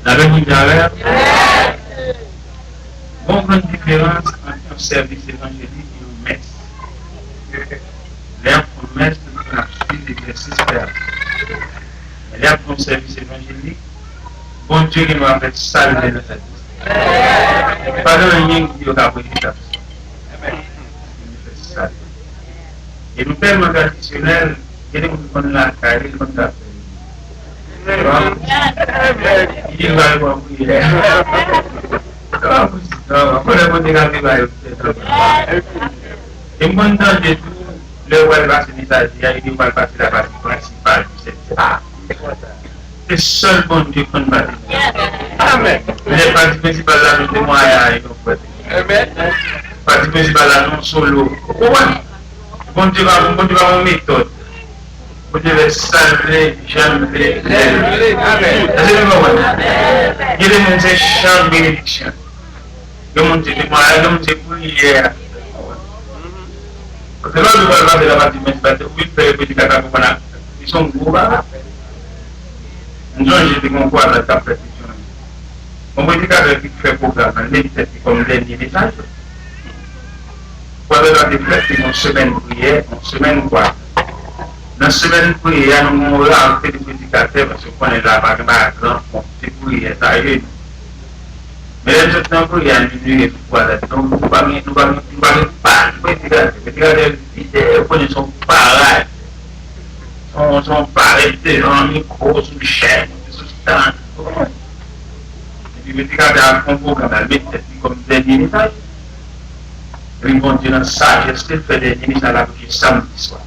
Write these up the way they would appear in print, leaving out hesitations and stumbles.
La même valeur. Bon, grande différence entre un service évangélique et une messe. L'air pour messe, c'est la suite d'exercice père. L'air pour un service évangélique, bon Dieu qui nous a fait saluer dans cette vie. Pas de rien qui nous a pris ça. Et nous tellement traditionnels, il nous la carrière, il nous a fait. Il va avoir prier. Et moi, dans les tout, le web va se détacher, il va passer la partie principale du secteur. C'est seul bon Dieu qu'on va dire. Amen. Les parties principales là, nous témoignons, Amen. Partie principale là, non solo. Bon Dieu va une méthode. Vous devez salver, jamais. Amen. Il y a des gens qui bénédiction. Le monde est prière. Parce que là, nous allons de la partie principale, oui, petit caca, ils sont gros. Nous avons été concours à la perfection. On peut dire qu'il fait programme, c'est comme dernier message. Pour avoir des fêtes, une semaine prière, une semaine quoi. Dans la semaine prière, nous avons fait des prédicateurs parce qu'on est là, par exemple, c'est prière, ça y est. Mais les autres temps, prière, nous avons fait donc nous ne pas prédicateurs. Les prédicateurs sont pareils. Sont pareils, dans le micro, sous le chaîne, sous le stand. Et puis les prédicateurs font programme, c'est comme dernier message. Ils vont dire dans la sagesse, ils font dernier message là, pour samedi soir.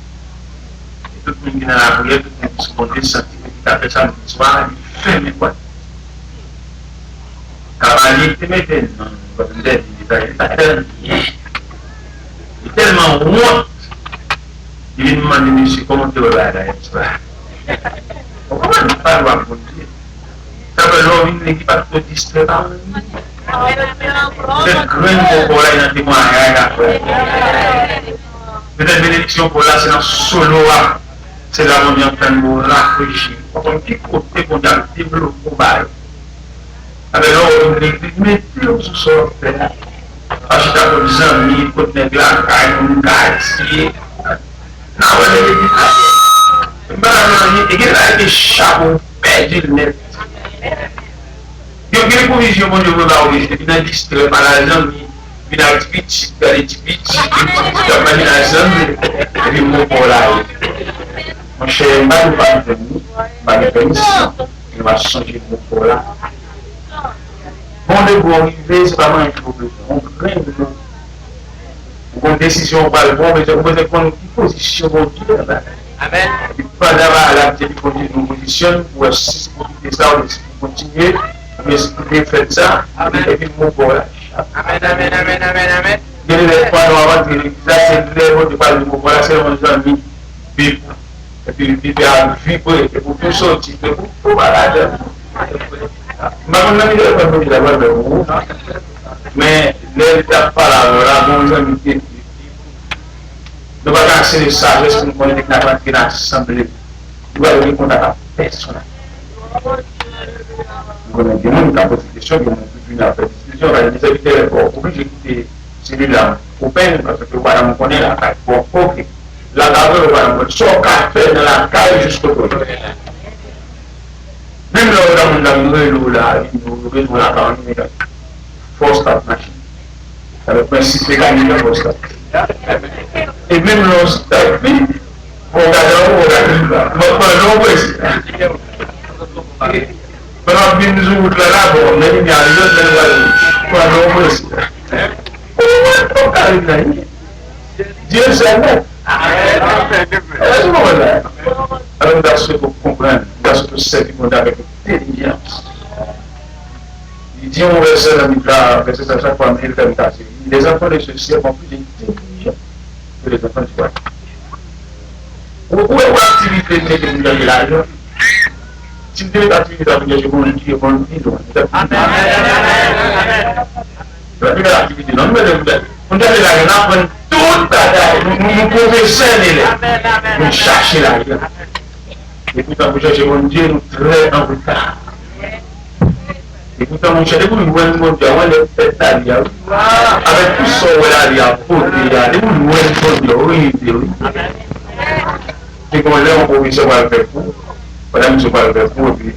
Tout le monde qui est dans la prière, tout le monde qui se monte, qui a fait ça le soir, il fait mes quoi. Cavalier qui mettait dans le détail, il est tellement honte. Il lui demande, monsieur, comment tu vas là, comment ne pas voir pour dire? Ça veut dire qu'il n'est pas trop distrait par le monde. C'est grand pour là, il y a un témoignage après. Peut-être bénédiction pour là, c'est dans solo. C'est là où on est en train de nous rafraîchir. On dit côté qu'on a développé le combat. Avec l'autre, l'église, mettez-le sous son frère. Acheter comme des amis, pour tenir la caille, une quartier. Non, on est l'église. Et qu'il a des chapeaux perdus le net. Il y a des provisions pour nous voir aujourd'hui. Il y a des distraits par la jambe. Il y a des petits, il y a des petits, il y a des jambe. Et puis, mon pour là. Mon cher, je ne vais pas de nous, pas de permission, il va changer de pour là. Bon, de vous arriver, c'est vraiment un problème. On craint de nous. Une décision par le bon, mais on peut prendre une position pour Dieu. Amen. Il ne faut pas d'avoir à la tête pour Dieu nous positionne, pour si vous quittez ça, ou si vous continuez, mais si vous faites ça, et puis mon pour là. Amen, amen, amen, amen, amen. Il y a des fois, on va dire, ça c'est le mot de parler de mon pour là, c'est mon ami. Et puis il a vibré, et pour tout sortir, et pour tout malade. Mais l'État pas là, bon, nous ne pouvons pas casser les sages, nous connaissons des camarades qui l'assemblée. Nous allons répondre à personne. Nous connaissons des gens qui ont posé des questions, qui ont pu venir faire des discussions, on va éviter les corps. Pourquoi j'ai quitté celui-là au peine, parce que voilà, on connaît la carte. Bon, ok. La gare va me son café dans la caille jusqu'au bout. Même là où on a nous la campagne, force ta machine. C'est le principe mécanique de force. Et même là, on regarde, on regarde, nous ouvrons là, on est bien, Dieu s'aime. Alors, dans ce que vous comprenez, dans ce que c'est qu'il faut avec intelligence. Il dit au verset dans le verset à chaque fois, les enfants de ceci sont plus intelligents que les enfants du roi. Où est l'activité de la village? Si vous devez l'activité de la village, vous le dites, vous le dites. Amen. L'activité, non, mais on doit la toute nous professeurs, nous chercher la vie. Et puis quand vous cherchez mon Dieu, nous très en retard. Et pourtant, mon cher, vous louez le monde, on est fait à dire. Avec tout ça, on a dit à côté, vous louez le monde, oui, oui. Et comme là, on peut se voir avec vous, on se voir avec vous, et puis,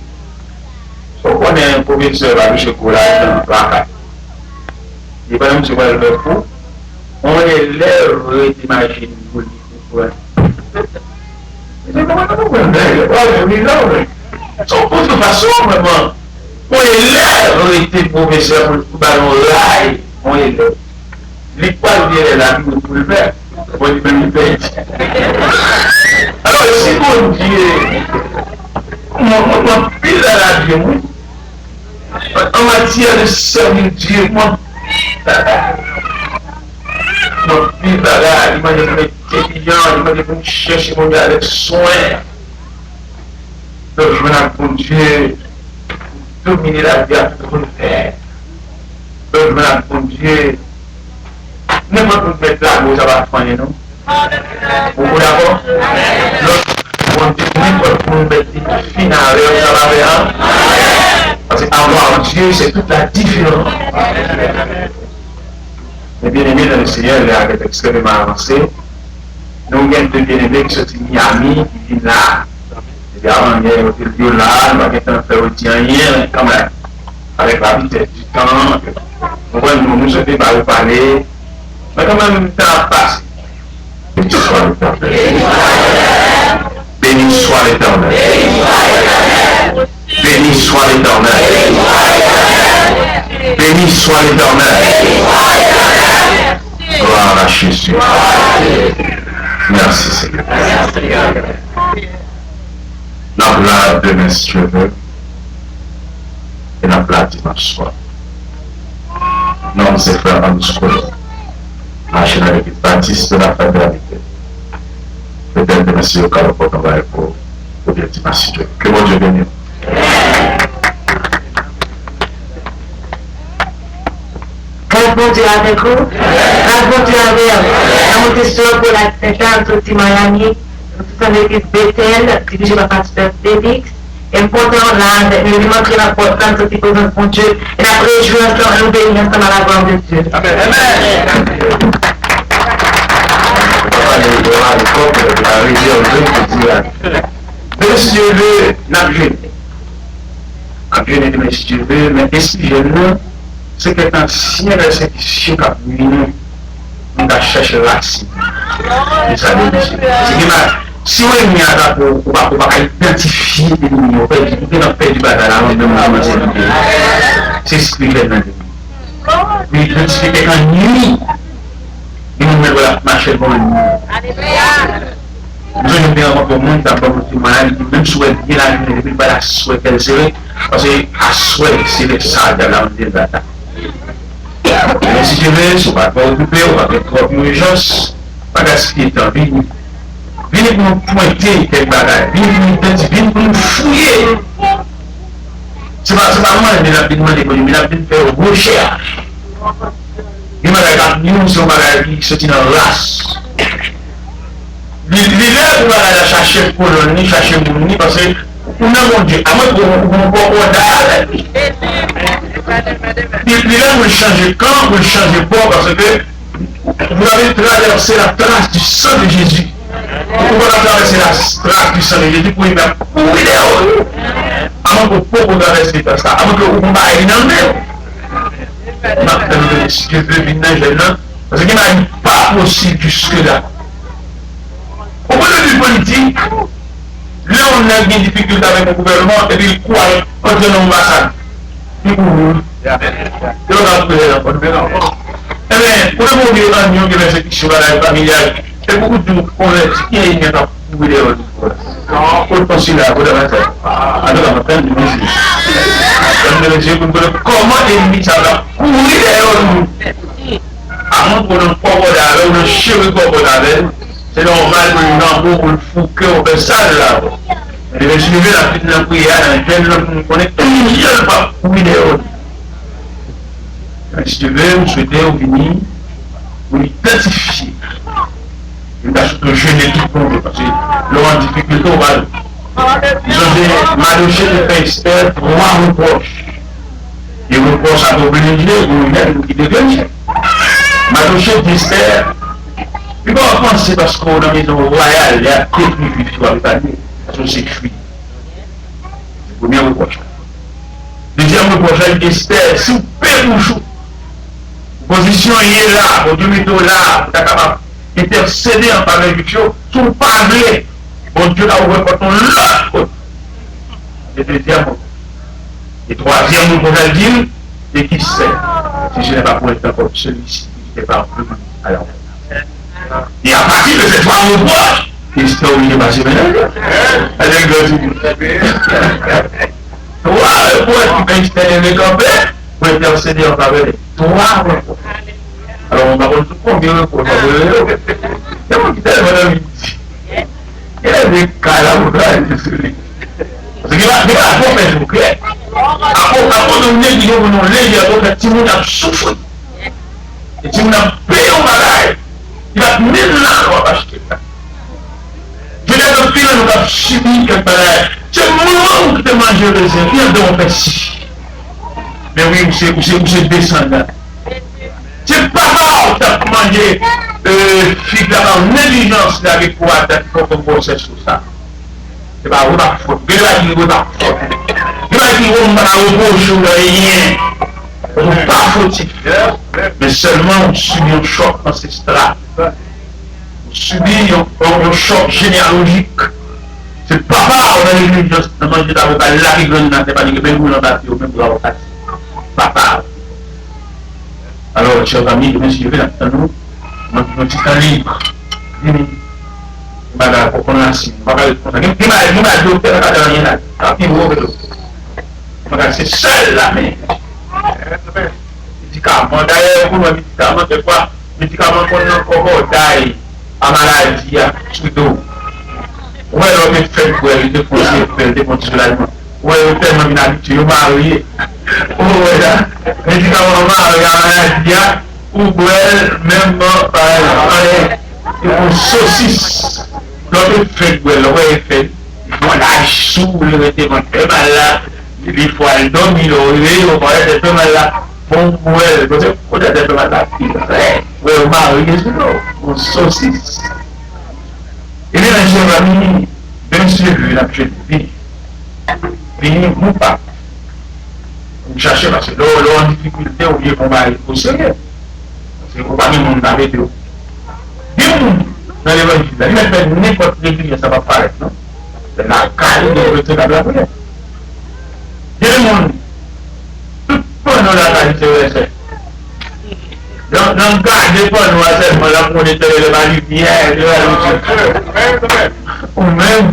on est un professeur à chocolat dans le placard. Et pendant que se voir avec vous, on est l'air d'imaginer vous. De toute façon, vraiment, on est là, on était professeur pour le ballon là, on est là. L'école vient la vie pour le faire, on est venu faire. Alors, si on dit, on pile à la vie, en matière de servir Dieu, moi, puis là, il m'a dit que intelligent, il m'a dit que je cherche mon gars avec soin. Donc je me pour Dieu, dominer la vie à tout le faire. Donc je me pour Dieu, n'importe où mettre là, vous avez soigné, non? Vous d'accord? Donc, n'importe où mettre finale, ça va bien. Parce qu'avoir Dieu, c'est toute la différence. Les bien-aimés dans le Seigneur, il est extrêmement avancé. Nous avons deux bien-aimés qui sont Miami, qui viennent là. Et puis avant, il y a le lieu là, nous avons fait le tien hier, quand même, avec la vitesse du temps. Nous sommes pas vous parler. Mais quand même, le temps passe. Béni soit l'Éternel. Béni soit l'Éternel. Béni soit l'Éternel. Béni soit l'Éternel. Gloire à Jésus. Merci Seigneur. Nous avons demain si tu veux. Et nous avons dimanche soir. Nous avons fait frères en school. Marcher avec les baptistes de la fraternité. Peut-être demain si au cas où on va pour dire dimanche si tu veux. Que mon Dieu bénisse. Bon Dieu avec vous, bon Dieu avec vous. Nous sommes pour la Sainte-Anne de Miami, nous sommes l'église Bethel, dirigée par le pasteur Félix. Important là, nous montrer l'importance de présence pour Dieu et la réjouissance ensemble, nous bénir ensemble à la gloire de Dieu. Amen. Monsieur le n'a monsieur le, mais est-ce que c'est que quand si elle a cette chien à venir, on va chercher racine. Si on est mis à la pour identifier les lignes, on peut faire du bataille avant de commencer. C'est ce qu'il fait dans le vie. Mais identifier quelqu'un nuit, et nous mettons la marche pour le nuit. Nous avons bien encore pour le monde, d'abord, même si elle vient la nuit, elle ne pas la souhait qu'elle serait, parce que la souhait, c'est le sale de la bataille. Mais si je veux, on va pas occuper, on va faire trop d'urgence, pas gaspiller de temps, venez pour nous pointer quelque bagaille, venez pour nous fouiller. C'est pas moi qui m'a demandé pour nous, mais il a fait recherche. Il m'a dit, nous sommes bagaille qui sont dans la race. L'hiver, on va chercher pour nous, chercher pour nous, parce que on a mon Dieu, à moi, on va avec lui. L'hiver, vous le changez quand, vous le changez pas, parce que vous avez traversé la trace du sang de Jésus. Vous pouvez traverser la trace du sang de Jésus pour y mettre pour l'idéal. Avant que vous pouvez traverser ça, avant que vous ne m'ayez pas si Dieu veut venir là, parce qu'il n'est pas possible jusque-là. Au point de vue politique, là on a des difficultés avec le gouvernement et puis il croit contre l'ambassade. Eh bien, pour le moment, il y a une exécution familiale. Et beaucoup de gens qui ont été pour le consulat, pour le matin. Alors, on va prendre une mesure. Comment ennemi ça va courir avant qu'on ne pas regarder, on ne cheveux pas regarder. C'est normal que nous avons le fou que on fait ça là. Et je suis venu la petite prière, je ne connais pas courir. Si tu veux, vous souhaitez venir pour identifier. Ils ont jeûné tout le monde parce qu'ils ont en difficulté au ballon. Ils ont des malochés de faire expert, 3 reproches. ça peut obliger ou même qui devient. Madoché Dister, il va penser parce qu'on a une maison royale, il y a des privilèges sur la famille, parce que c'est cuit. C'est le premier reproche. Deuxième reproche, Dister, si vous payez pour chou, position est là, pour Dieu mettre là, vous êtes capable d'intercéder en faveur du Dieu, si vous parlez, bon Dieu a ouvert votre l'autre côté. Le deuxième reproche. Et troisième reproche, dit, et qui sait, si je n'ai pas pour être encore celui-ci, qui n'était pas plus à l'envers. Et à partir de ces trois reproches, l'histoire où il est passé maintenant, avec le trois reproches qui peuvent s'élever campé pour intercéder en faveur de trois reproches. Alors on va voir tout combien de reproches. Il y a mon qui t'a madame dit. Il y a des cas là où il est celui. Parce qu'il va faire tout clair. Après de venir dire que nous les gens qui nous a souffert. Et si nous avons payé un bagage, il va venir là, on va acheter ça. Je l'ai depuis là, nous avons subi quelque bagage. C'est le moment où tu te manges le raisin, il y a deux personnes. Mais oui, c'est descendant. C'est pas mal, tu as mangé figue là en négligence avec quoi tu as fait un procès sur ça. C'est pas votre faute. Il va dire votre faute. Il va dire qu'on va reprocher rien. On n'est pas fautif, mais seulement on subit un choc ancestral. On subit un choc généalogique. C'est papa, on a l'église, on a mangé d'avocat, là qui gagne, c'est pas dit que même vous n'en avez même vous l'avocat. Papa. Alors, chers amis, demain, si je vais là-dedans, nous, petit temps libre. Madame, pour qu'on a assis, c'est seul là, mais. Médicaments, d'ailleurs, pour le médicament, des fois, médicaments qu'on a encore d'ail à maladie, à sudo. Ouais, on est fait pour elle, défoncer sur l'allemand. Ouais, on est tellement inhabitué, on m'a marié. Oh, ouais, là, médicaments, on m'a maladie, ou elle, même, par exemple, une saucisse. L'autre fait pour elle, ouais, fait. On a sous le vêtement, très mal là. Il faut aller dormir, on va être peu mal là. Bon, ouais, on est peu mal là. Ouais, on va arriver sur l'eau, on saucisse. Et bien, j'ai ami, bien sûr, la petite vie, ou pas. On cherche parce que l'eau en difficulté, on vient qu'on va aller au sérieux. Parce qu'on va même dans les deux. Bien, dans l'évangile, il va faire n'importe quelle ça va paraître, non? C'est la qualité de la prière. Tout le monde, tout le monde a la qualité de ça. Dans le cas de pas nous à seulement la monnaie de la lumière, de la lumière. Ou même,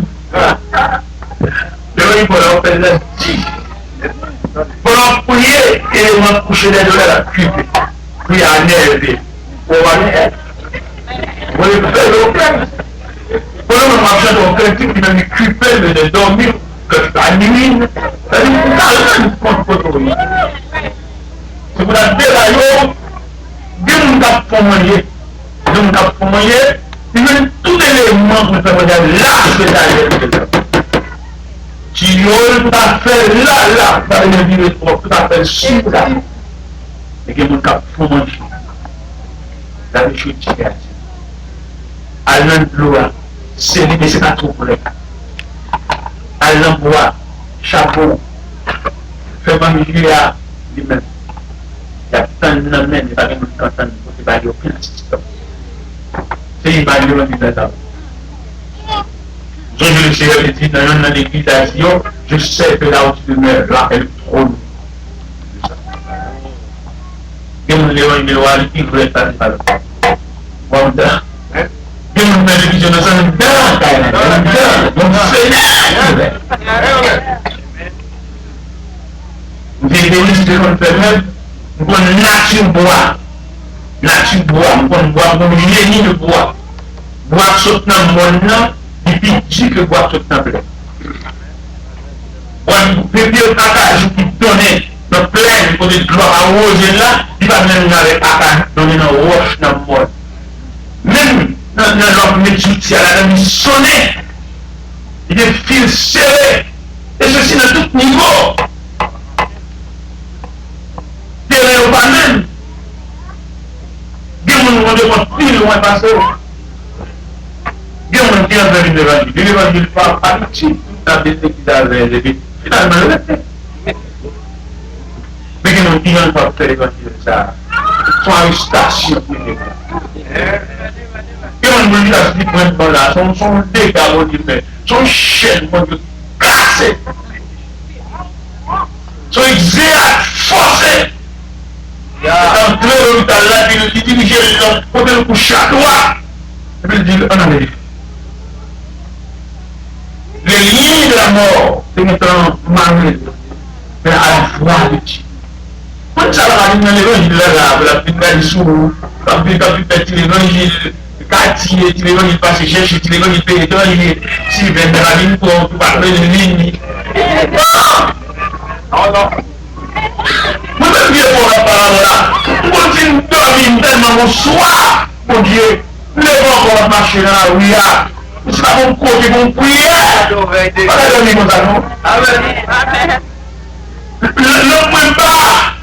le pour leur faire la vie. Pour leur prier, et m'a couché les doigts à la cuve. Puis à nerver. Pour aller. Vous voulez faire le problème. Pour le marché de aucun type qui m'a mis cuper de dormir. Que la nuit, ça dit que c'est pour la déraillon, bien nous avons formé, il y a tous les éléments pour faire là, c'est là, qui ont tout à fait là, par les tout à fait sur là, et que nous avons formé, la vie chute, à l'endroit, c'est pas trop près. À l'embois, chapeau, fait manger à lui-même. Il y a tant de noms, il n'y a pas de canton, il n'y a pas de système. C'est une valeur de l'État. Je le sais, dit dans une liquidation, je sais que là où tu demeures, là, elle est trop lourde. Et mon léon, il est qui voulait pas de parler. Bon, et mon père qui se nous a dit, vous avez des listes de conférences, vous avez nature bois, vous pouvez boire, vous avez de bois. Boire saute dans le monde, et puis dit que boire saute dans le plein. Vous pouvez au cacage qui donne dans plein, pour des gloires à rose là, il va même dans les cacage, donner dans roche dans le monde. Même dans leur métier, la nuit sonnée, il y a des fils serrés, et ceci dans tout niveau. devant pile loin passer. Bien, on dit avec l'évangile. L'évangile parle pas de qui. La vérité qui avait été finalement le fait. Mais que nous disons pas faire l'évangile ça. Son arrestation. Et on me dit à ce point là, son dégât, on dit, son chaîne, on dit, cassé. Son exéat forcé. Entré dans l'hôpital là, il dirige le côté le couche à droite. Et puis il dit, on a dit. Les lignes de la mort, c'est maintenant marié, mais à la foi de Dieu. Quand ça va dans l'évangile là, la petite sous, la petite l'évangile, quartier, l'évangile passé chercher, l'évangile payé, l'évangile, si ben dans la ligne pour parler de ligne. Non, non. Moi-même, bien pour la parole là, moi, je dormir tellement mon soir, mon Dieu, les gens vont marcher dans la rue là. C'est pas mon côté, mon prière. Pas la donner mon talon. Amen. Le point pas.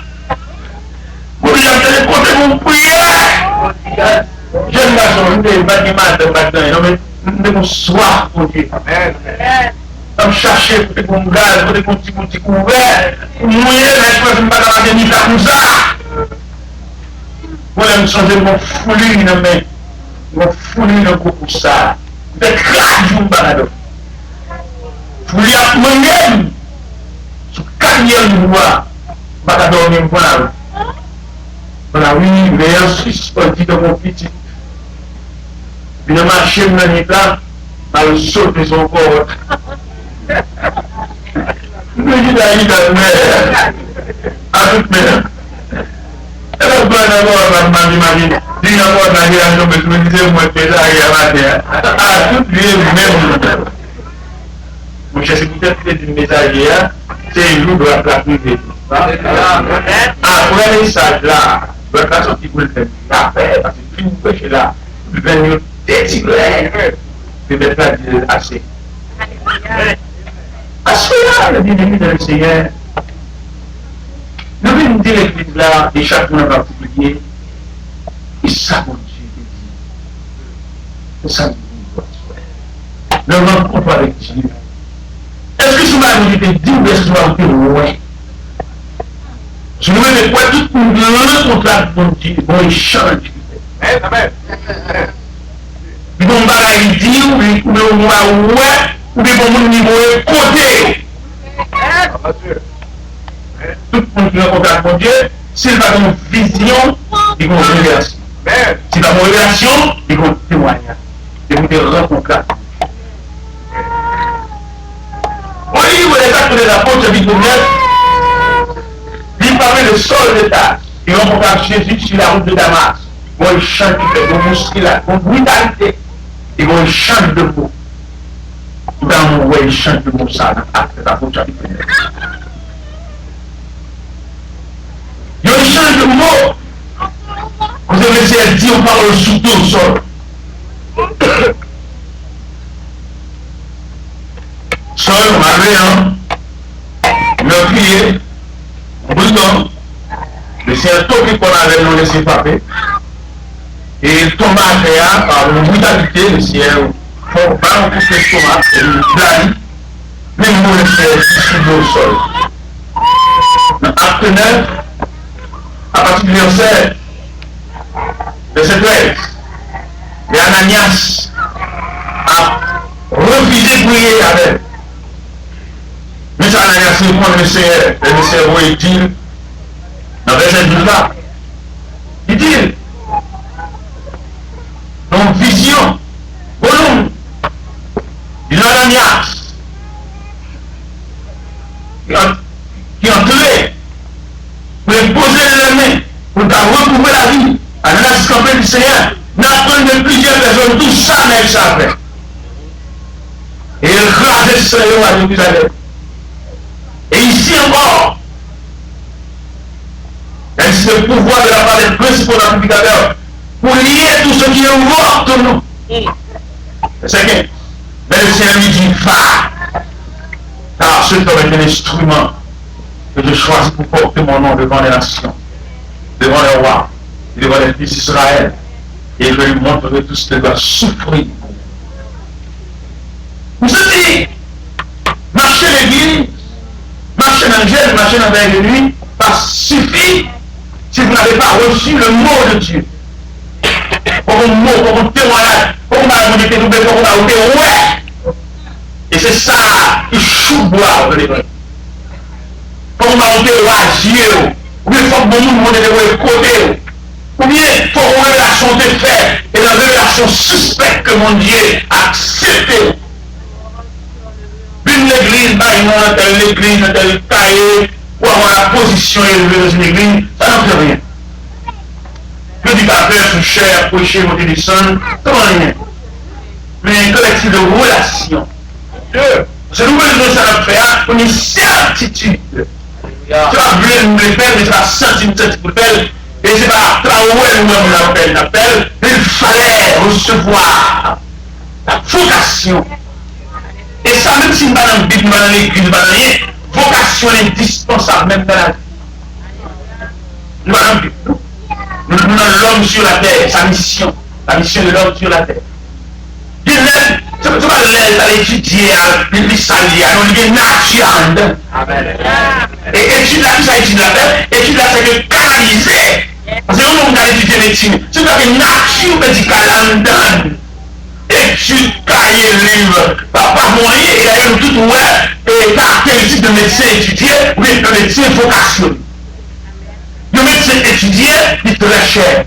Vous lui avez côté mon prière. Jeune garçon, je vais pas dire matin, non mais mon soir, mon Dieu. Amen. Je chercher pour mon gars, pour mon petit couvert. Mouiller, mais je ne peux pas dans la génie comme ça. Moi, je me changer mon foulure, mais mon foulure pour ça. De craque du balado. Vous lui avez moi-même, sur 4e mois, je vais dormir pour la rue. Voilà, oui, mais ensuite, on dit de mon petit. Puis le marché me l'a là, elle saute son corps. Je dis d'ailleurs dans le mer, à toute mer. Elle a besoin d'avoir ma imagine. Dis d'abord dans la relation, mais je me disais, moi, que là, il y a la terre. À toute vie, même. Mon cher, c'est peut-être une messagère, c'est une loup de la privée. Après le message là, je vais faire sortir pour le faire. Après, parce que tout le péché là, je vais nous détigrer. Je vais faire assez. Assez là, le bien-aimé de le Seigneur. Nous venons dire l'église là, et chacun en particulier, et ça, mon Dieu, c'est ça que nous nous rencontrons avec Dieu. Est-ce que ce matin, vous dites, Dieu, est-ce que vous avez loin? Je nous mets quoi tout pour nous rencontrer avec mon Dieu, bon échange. Ils vont me dire, ou bien ou bien mon niveau côté. Tout le monde qui rencontre avec mon Dieu, s'il va dans une vision, ils vont révélation. S'il va dans une révélation, ils vont témoigner. Ils vont te rencontrer. Au livre des Actes des Apôtres, chapitre 9, il parlait de Saul de Tarse. Il rencontra Jésus sur la route de Damas. Bon, il chante, il fait de musculation, de brutalité. Et bon, il chante de mots. Dans mon ouais, il chante de mots, ça, dans Actes des Apôtres, chapitre 9. Il y a un change de mots. Vous avez essayé de dire, on parle surtout au sol. Sol, on avait un meurtrier, brûlant. Mais c'est un topic qu'on avait nous laissé frapper. Et il tombe à terre par une brutalité, le ciel, fort bas, on coupe l'estomac, et il plane. Même nous laisser sur au sol. Dans Acte 9, à partir du verset 13, et Ananias a refusé de prier avec. Mais ça, Ananias répond le Seigneur, il dit, dans le verset 12 là, il dit, donc vision, volume, il y a Ananias, qui a entré, pour poser les mains, pour recouvrir la vie, à l'assistance du Seigneur, n'apprendre de plusieurs personnes, tout ça, mais ça fait. Et il crase le Seigneur à Jérusalem. Et ici encore, c'est le pouvoir de la part des principaux amplificateurs pour lier tout ce qui est mort de nous. C'est que, mais le Seigneur lui dit, va, car ce homme est un instrument que je choisis pour porter mon nom devant les nations, devant les rois, devant les fils d'Israël, Et je lui montre que tout ce qui doit souffrir. Vous savez, marcher l'église, marcher dans le gel, marcher dans la nuit, ça suffit si vous n'avez pas reçu le mot de Dieu. Pour un mot, pour un témoignage, pour un mari qui est doublé, pour un mari qui est ouais. Et c'est ça qui chou bois de l'église. Pour un mari qui est agir, ou bien il faut que bon monde de côté. Ou bien il faut que révélation te fait, et la révélation suspecte que mon Dieu accepte. Une église, dans telle église, dans tel cahier, ou avoir la position élevée dans une église, ça n'en fait rien. Prédicateur sous chair, prêcher, monter du son, ça n'en rien. Mais un collectif de relations. C'est nous que ça va faire une certitude. Tu vas blâmer les pères, mais tu vas sentir une certitude pour faire. Et c'est pas Traoré nous-mêmes l'appel, il fallait recevoir la vocation. Et ça, même si nous pas dans la Bible, dans l'église, dans rien, vocation est indispensable même dans la vie. Nous pas dans la Bible. Nous avons l'homme sur la terre, sa mission, la mission de l'homme sur la terre. Il lève, tu vas l'aide à l'étudier, il s'allie, il est naturel. Et étude là, tout ça étude la terre, étude là, c'est que canaliser. Parce que nous, on a étudié médecine, c'est une nature médicale là-dedans. Étude, cahier, livre, pas moyen, et d'ailleurs, tout ouais, et caractéristique de médecin étudié, ou bien de médecin vocation. Le médecin étudié, il est très cher.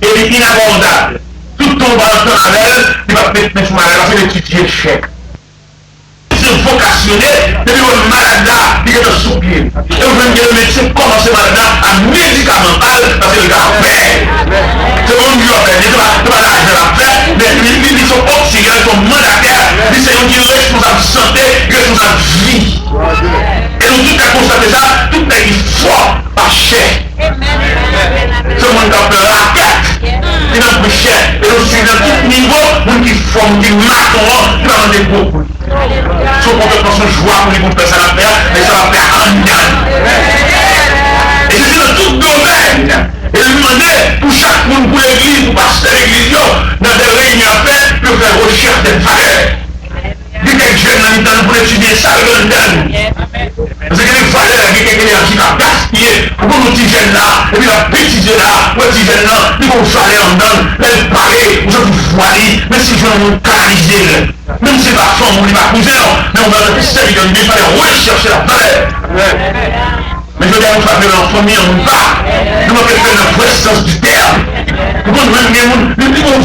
Et il est inabordable. Tout ton va entendre avec elle, il va peut-être mettre mal parce que l'étudier cher. C'est vocationné, depuis le malade là, il est de sous-pied. Et vous voyez que le médecin commence malade là à médicamental parce que le gars paie. C'est bon, il va faire, il va l'argent à faire, mais ils sont oxygènes, ils sont mandataires, ils sont responsables de santé, responsables de vie. Et nous tous avons constaté ça, tout est fort, pas cher. Ce monde a fait raquette, il a plus cher. Et nous sommes dans tout niveau, nous qui forment, qui matons, qui va demander beaucoup. Sauf qu'on peut prendre son joie pour les groupes ça va faire, mais ça va faire un gain. Et c'est dans tout domaine. Et lui demander pour chaque monde, pour l'église, pour pasteur l'église, dans des réunions à faire, pour faire recherche des valeurs. Il y a quelques jeunes dans le temps pour étudier ça, le donne. Parce qu'il y a des valeurs, il y a quelques énergies qui ont gaspillé. Pour nos petits jeunes là, et puis la petite jeune là, les petits jeunes là, ils vont faire en dedans, les parler, vous avez voilé, même si je vais canaliser. Même si la femme, on ne va pas couser, mais on va le faire, il fallait rechercher la valeur. Mais je veux dire, on va faire en famille, on va. Nous allons faire la vraie sens du terme. Nous allons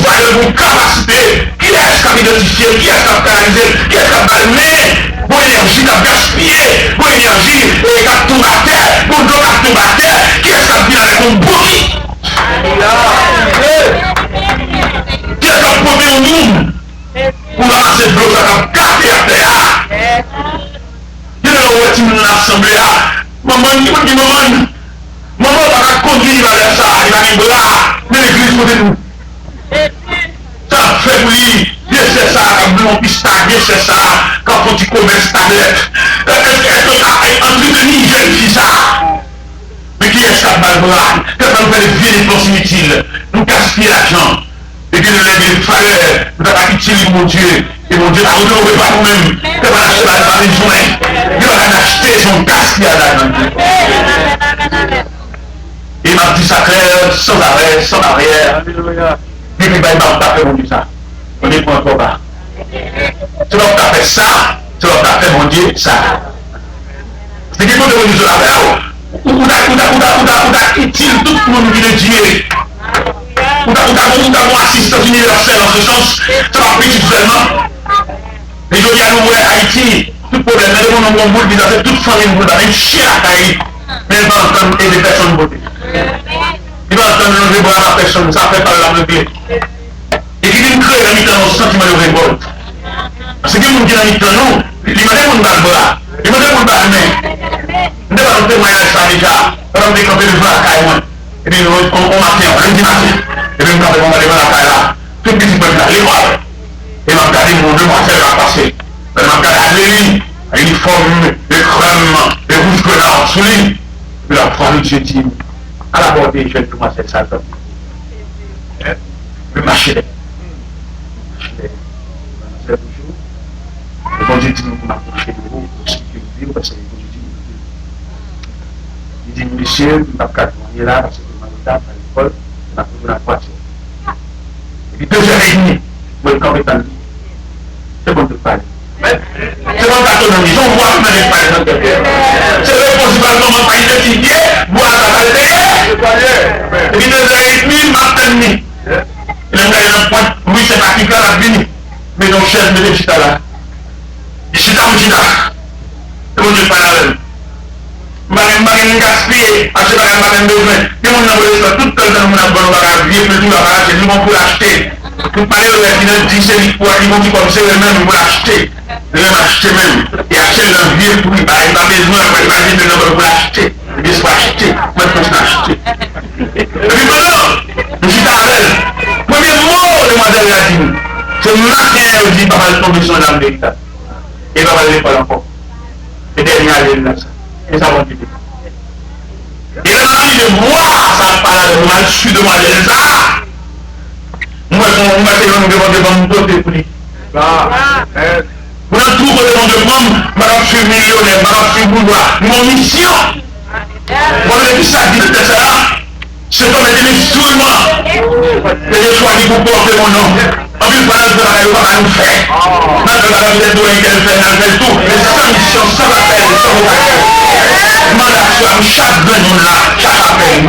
faire vos capacités. Qui est-ce qui a identifié, qui est-ce qui a canalisé, qui est-ce qui a balmé, pour énergie qui a gaspillé, pour énergie qui a tout à terre, pour l'eau qui a tout à terre, qui est-ce qui a bien avec un bouquet. Qui est-ce qui a posé au monde pour ramasser de l'eau qui a gâté à terre. Qui est-ce qui a l'assemblée là? Maman, maman va conduire il va faire ça, il va venir là, mais l'église côté nous. Ça fait oui, Dieu c'est ça, quand on piste, Dieu c'est ça, quand on dit commerce tablette. Est-ce que ça a entretenu jeune fille ça? Mais qui est-ce qui a mal malade? Qu'est-ce qu'on fait des vieilles dépenses inutiles? Nous gaspillons l'argent. Et puis les frères, nous avons utilisé mon Dieu. Et mon Dieu, nous ne pas nous-mêmes. Il va acheter la maison. Il va acheter son gaspillage à la maison. Il m'a dit ça clair, sans arrêt, sans arrière. Et puis il m'a tapé mon Dieu ça. On est pour un combat. Tu vas taper ça, tu vas taper mon Dieu ça. C'est qu'il faut te dire la verre. Ou t'as utile tout le monde qui le Dieu. Ou t'as assistance universelle en ce sens, ça va plus seulement. Et je dis à nous, Haïti, tout problème, mais on a un monde qui a fait toute famille, on a même chien à Haïti, mais il va entendre des personnes beauté. Il va entendre le révolte à la personne, ça fait par la bleu. Et qui vient créer la mi-temps au sentiment de révolte. Parce que les gens qui ont mi-temps, nous, ils m'ont dit qu'on va le bras, ils m'ont dit qu'on va le main. Nous devons témoigner ça déjà, on va décamper le bras à Caïman. Et puis on matin, lundi matin, et puis on va aller voir la caille là, tout petit peu là, les voir. Et m'a regardé mon demoiselle va passer. Elle m'a regardé l'Alélie, l'uniforme, les crèmes, les rouges grenades sous lui. Puis la foi de Dieu dit, à la bordée, je vais commencer ça. Le marché. Le bon Dieu dit nous pour m'approcher de vous, pour expliquer le vivre, parce que le bon Dieu dit il dit monsieur, je ne peux pas tourner là, parce que je suis à l'école, je n'ai pas la voiture. Et puis 2h30, je vais quand même c'est bon de parler. C'est bon d'autonomie, j'en vois que je parle dans le cœur. C'est le principalement pas identifié, boire la parler. Et puis 2h30, je m'attends. Et là, il y a un point, oui, c'est pas qui la vini. Mais nos chefs, mais les chita là. Les chita, c'est bon de parler. Je gaspiller, acheter un besoin. Et on a besoin tout le temps, on a besoin de vie, tout le c'est nous pour l'acheter. Vous parlez de la finance, c'est pour ils vont dire comme c'est eux-mêmes pour l'acheter. Ils vont acheter même. Et acheter leur vie pour ils n'ont pas besoin de l'acheter. Ils vont acheter. Moi, je peux acheter. Et puis maintenant, je suis avec. Premier mot de Madame Latine, c'est matin, je dis, papa, je tombe sur l'âme de l'État. Et papa, je ne pas encore. Et dernière année, là, ça. Et ça va quitter. Et là, je vois ça parle de mal sur de moi, ça. Moi, c'est un devant mon côté pour lui. Pour un tour devant de moi, je suis millionnaire, je suis bourgeois. Mon mission, moi, je ça dit de ça. C'est comme des instruments. Et je choisis pour porter mon nom. En plus, pendant que je vais nous faire. Maintenant, je vais vous dire qu'elle fait tout. Mais sans mission, sans appel, sans appel. Madame, chaque besoin là, chaque appel.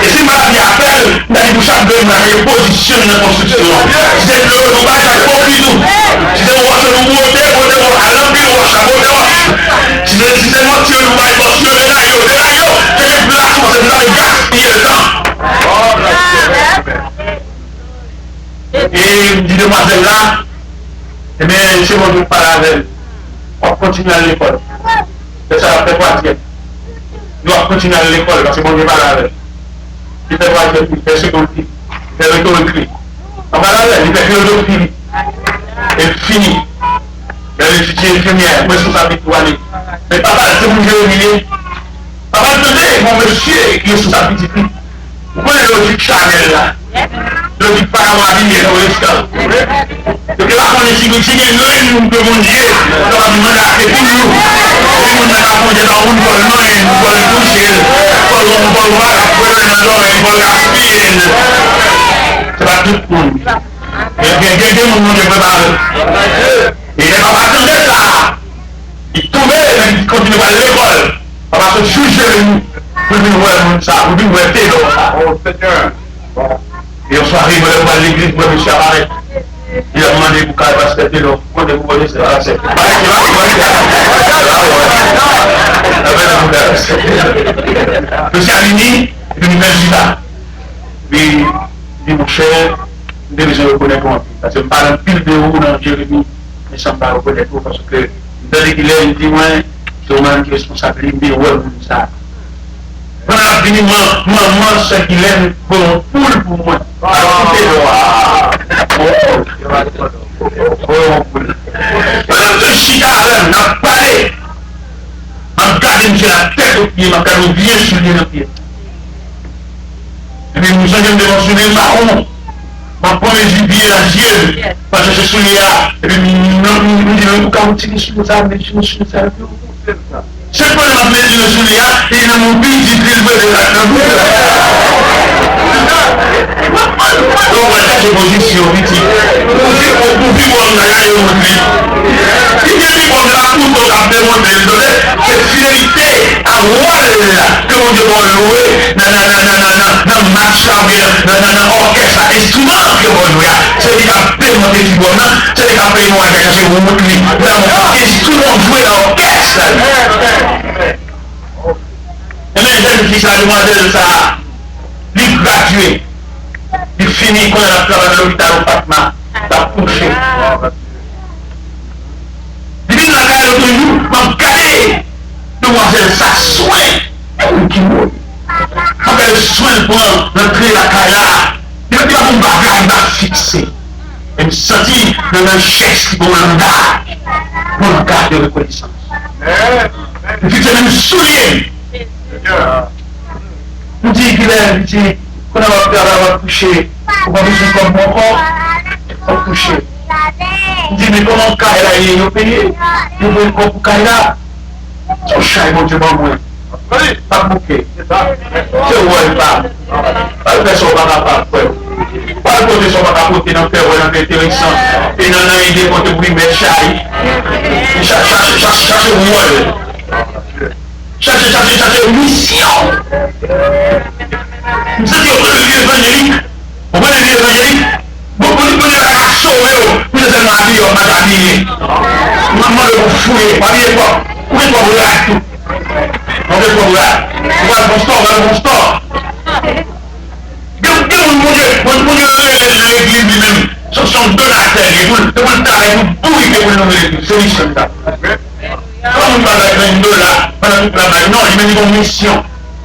Et si madame appelle, d'aller pour chaque besoin là, il positionne la construction. Si c'est le nous va chaque fois plus nous. Si c'est moi qui nous monter, à l'empire, on va chaque si c'est moi qui nous va émotionner là, c'est les places, c'est là, gaspiller le temps. Et dit demoiselle là, eh bien, c'est moi qui parle avec elle. On continue à l'école. C'est ça la préparation. Nous allons continuer à l'école parce que mon Dieu parle avec elle. Il fait voir qu'il fait ce qu'on dit. Il fait rhétorique. On va là, il fait philosophie. Et fini. Il a étudié infirmière, responsabilité pour aller. Mais papa, c'est mon Dieu humilié. Papa, tenez, mon monsieur qui est sous sa petite fille. Vous connaissez le logique Chanel là? Le logique Paramavie est au restaurant. Donc là, on est si nous, nous pouvons dire, on va demander à tout nous. Et nous, on a mangé dans une bonne main, une bonne touche, on va voir, une bonne gaspille. C'est pas tout le monde. Il y a quelqu'un qui nous préparé. Et il n'est pas attendu ça. Il tombait, il continue à l'école. On va se juger de nous. Pour nous voir ça, pour nous voir Pédo. Oh Seigneur. Et on soit arrivé à l'église pour M. Arrête. Il a demandé pour qu'il passe Pédo. Comment vous voyez ça? C'est M. Alini, l'université. Puis, dit mon cher, je vais reconnaître comment. Parce que je parle un pile de vous dans Jérémie, mais je ne pas reconnaître parce que dès qu'il est, il dit, moi, c'est un qui est responsable, il dit, ouais, ça. Quand on a fini, moi, ce qu'il aime pour un poule pour moi. Alors, je suis là, on a parlé. On garde monsieur la tête au pied, on garde bien sur le pied. Et puis nous sommes devant sur les marrons. On prend les gibiers, la giel, parce que je suis là. Et puis nous disons, quand vous tirez sur ça, mais sur ça, c'est pas la maison de Soulia, et il a mon pays qui dit de la caboule. Donc, voilà, j'ai position, vite. Pour vivre en Naya et au Mouti. Si je vis comme la poudre au cap de mon désolé, c'est fidélité à moi, que mon Dieu va louer, dans match dans orchestre, instrument que vous louez. C'est les cap de mon désolé, c'est les cap de mon désolé, c'est vous Mouti. Dans instrument joué dans l'orchestre. Et même jeune fils a demandé de ça, il gradué, il finit quand il a travaillé à l'hôpital au Fatma, il a couché. Il dit la carrière de nous, m'a gardé, demoiselle, ça soin, et vous qui mourrez. Quand elle soigne pour rentrer la carrière, il a dit à mon bagage, il m'a fixé. Et me sentit dans un geste pour un langage de reconnaissance. Et puis c'est même souillé. On dit qu'il est, qu'on a va coucher. On va coucher comme mon corps. On va coucher. On dit, mais comment Kaila est payé? Il veut pour Kaila. Son chat, mon Dieu, moi. Pas bouquet. C'est où elle parle. Pas le faire son bagage. Pas le côté son bagage dans le faire intéressant. Et dans l'idée quand tu bouilles, mais chat. Cherchez où elle. Cherchez mission. C'est dire que l'évangélique, on va dire l'évangélique, beaucoup de gens ont sauvé, vous êtes un avis, on m'a habillé. Maman de vous fouiller, pas bien quoi. Où est-ce qu'on vous l'a tout? On est pour là. On va le bon store, on va le bon store. Mon Dieu, l'église lui-même, ce sont donateurs, vous le tarez, vous pourrez que vous le nommez, c'est lui ça. Quand on parle avec $20 pendant toute la main, non, il met une mission.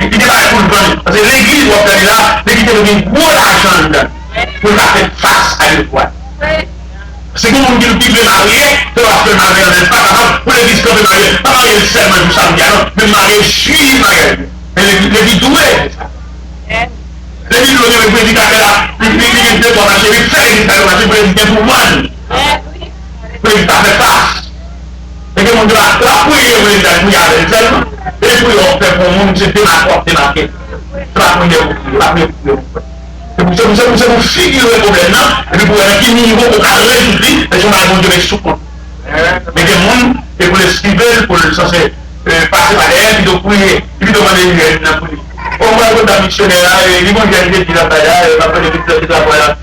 Et il n'est pas pour le prendre. Parce que l'église doit faire là, l'église doit donner gros argent pour la faire face à l'étoile. C'est comme on dit le type de marié, tu vas se marier, on n'est pas capable pour l'église qu'on veut marier. Pas marier seulement du samedi, non, mais marier suivi marié. Mais l'église douée. L'église douée, le prédicateur là, l'église douée pour marcher, il fait l'église pour marcher, pour l'église pour moi. Pour l'église faire face. Et que mon Dieu a prié pour l'église pour y aller seulement. Et puis on fait pour le monde, c'est démarqué. Tu vas prier pour vous. C'est pour figurer le problème, et puis pour un petit niveau, on va résoudre, et on va conduire sous compte. Mais des gens, et pour les civils, pour le censé passer par l'air, puis de prier, et puis demander une aide. On va avoir un missionnaire, et ils vont gagner des batailles, et après les petites batailles.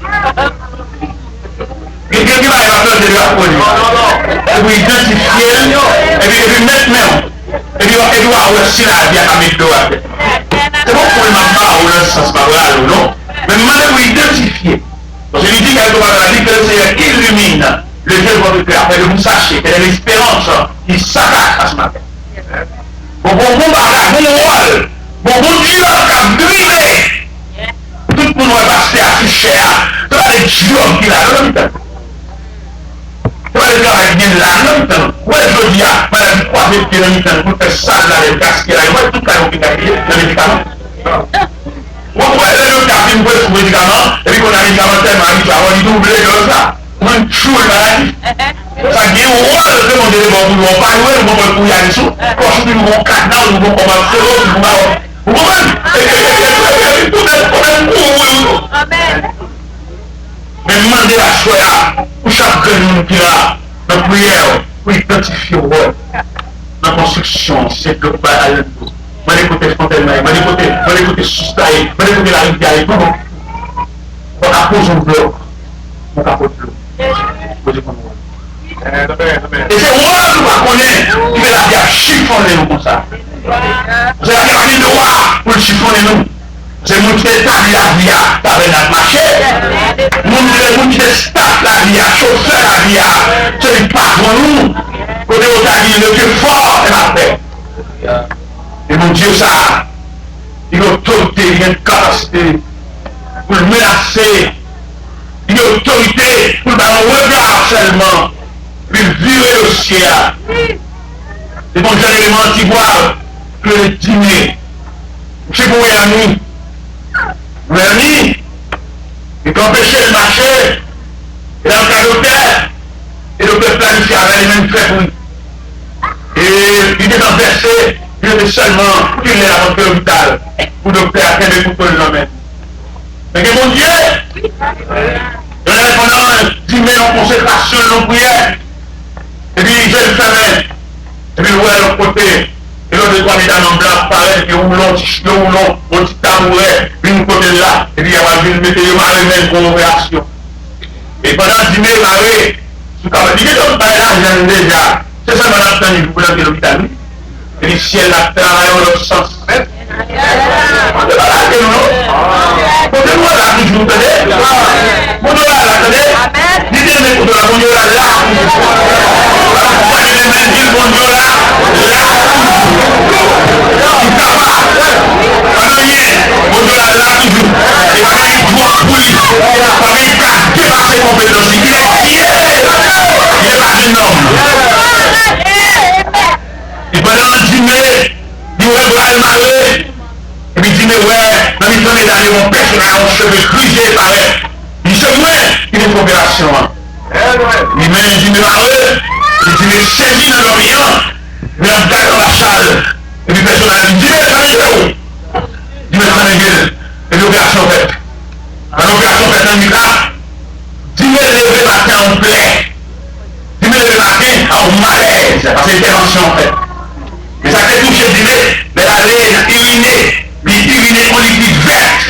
Quelqu'un qui va faire de la police, et puis identifier, et puis mettre même, et puis avoir aussi la vie à mettre de c'est bon pour le maman, ou le sens moral, ou non? Mais maintenant, vous identifiez. Donc, je lui dis quelque part dans la vie que le Seigneur illumine le Dieu de votre cœur, afin que vous sachiez quelle est l'espérance qui s'attache à ce matin. Bon bagage, bon rôle, bon Dieu qui a brisé. Tout le monde va passer à ce cher, tout les jobs qu'il a dans le temps. Tout les travail bien là, dans le temps. Ouais, je dis, madame, vous croisez le pied dans le temps pour faire ça, là, les casques, là, ouais, tout le temps, qui a crié, le médicament. On pourrait aller au café pour le médicament, et puis qu'on a un médicament tellement habitué, on dit doublé comme ça. On choule maladie. Ça dit, on va demander les bons boulots, on va louer, on va couiller en dessous, quand je dis, nous vont cadenas, nous vont commencer, nous vont vous comprenez? Et tout est problème pour Amen. Mais demandez la choix pour chaque monde qui est là, dans la prière, pour identifier le rôle, dans la construction, c'est le pas à l'entour. Je vais écouter Fontaine, je vais écouter Soustaye, je vais écouter la rivière, tout. On a posé un bloc, on a posé un bloc. Et c'est moi qui va connaître qui fait la vie à chiffonner nous comme ça. C'est la vie de roi pour le chiffonner nous. C'est mon qui établit la vie à avec notre marché. Mon qui staff la vie à chauffeur la vie à c'est le patron nous. Côté au dit le plus fort c'est la paix. Et mon Dieu, ça, il a autorité, il a une capacité pour le menacer, il a autorité pour le regard seulement, pour virer le ciel. Et bon, j'ai l'élément antivoire que le dîner. C'est pour Rémi. Rémi, il a empêché le marché, il a un cadeau de terre, et le peuple planifié avec les mêmes faits pour lui. Et il est renversé. Il était seulement qu'il est à votre hôpital pour le faire qu'elle est pour le nommer. Mais que mon Dieu, il est pendant 10 000 en consécration, en prière. Et puis j'ai le fermé. Et puis il voit l'autre côté. Et l'autre 3 000 en blanc, pareil, et roulons, mon petit tabouret, une côté là. Et puis il y a une météo marée pour l'opération. Et pendant 10 000 marées, ce qu'on va dire, donc par là, j'ai déjà. C'est ça, madame, quand il vous lance l'hôpital. Et le ciel a travaillé dans l'autre sens. On ne peut pas la dire, non? On ne peut pas la dire, vous tenez? On ne peut pas la tenir? Dites-moi, on ne peut pas la là. On va dire, on ne peut pas là. Il ne peut pas. On ne rien. On ne peut pas là toujours. Et pas qu'il doit couler. Pas qu'il doit dépasser compétence. Il est tiré. Il n'est pas un homme. Et pendant le dîner, il va le marrer. Et puis dîner, ouais, dans les années aller mon personnage en cheveux grisés par elle. Il se met une coopération. Il me marre, il me saisit dans l'Orient, il me regarde dans la salle, et puis le personnage dit, dis-moi ça n'est où? Dis-moi ça n'est où? Et l'opération faite. L'opération faite dans le cas, dis-moi lever matin en plaie. Dis-moi lever matin en malaise, parce que l'intervention en fait. Et ça fait toucher du nez, mais la laine urinée, l'uriner en liquide verte.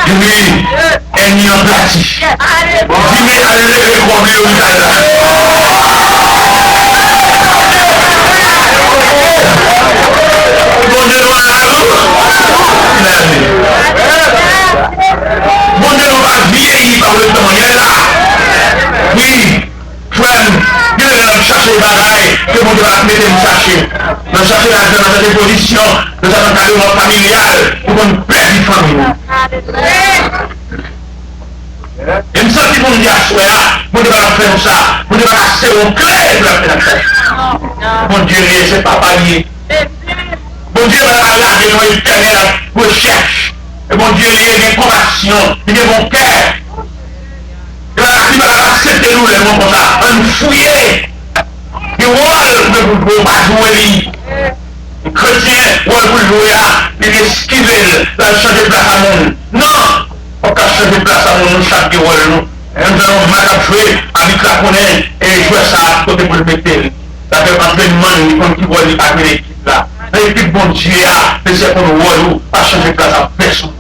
Oui, elle n'y en plastique. Dis-moi à lever combien au visage là. Bon Dieu, nous bon Dieu, nous va vieillir par le temps, il est là. Oui, frère, Dieu va chercher les bagailles que mon Dieu va mettre nous chercher. Nous chercher l'argent dans cette position, nous avons un cadre familial pour qu'on perde une famille. Et me sentir pour nous dire, mon Dieu va faire ça, mon Dieu va casser au clair pour la faire. Mon Dieu, c'est pas lié. Mon Dieu va regarder nos éternelles recherche. Et mon Dieu, il y a une compassion, il y a mon cœur. Il va accepter nous les mots comme ça, on fouiller. Il va pas jouer. Les chrétiens, on va jouer là, il esquiver, il va changer de place à monde. Non, on va changer de place à monde, chaque rôle nous. Nous allons mal à jouer, avec la connaître, et jouer ça à côté pour le mettre. Ça fait pas de monde, comme qui voit l'équipe là. Et puis bon Dieu, c'est pour nous, pas changer de place à personne.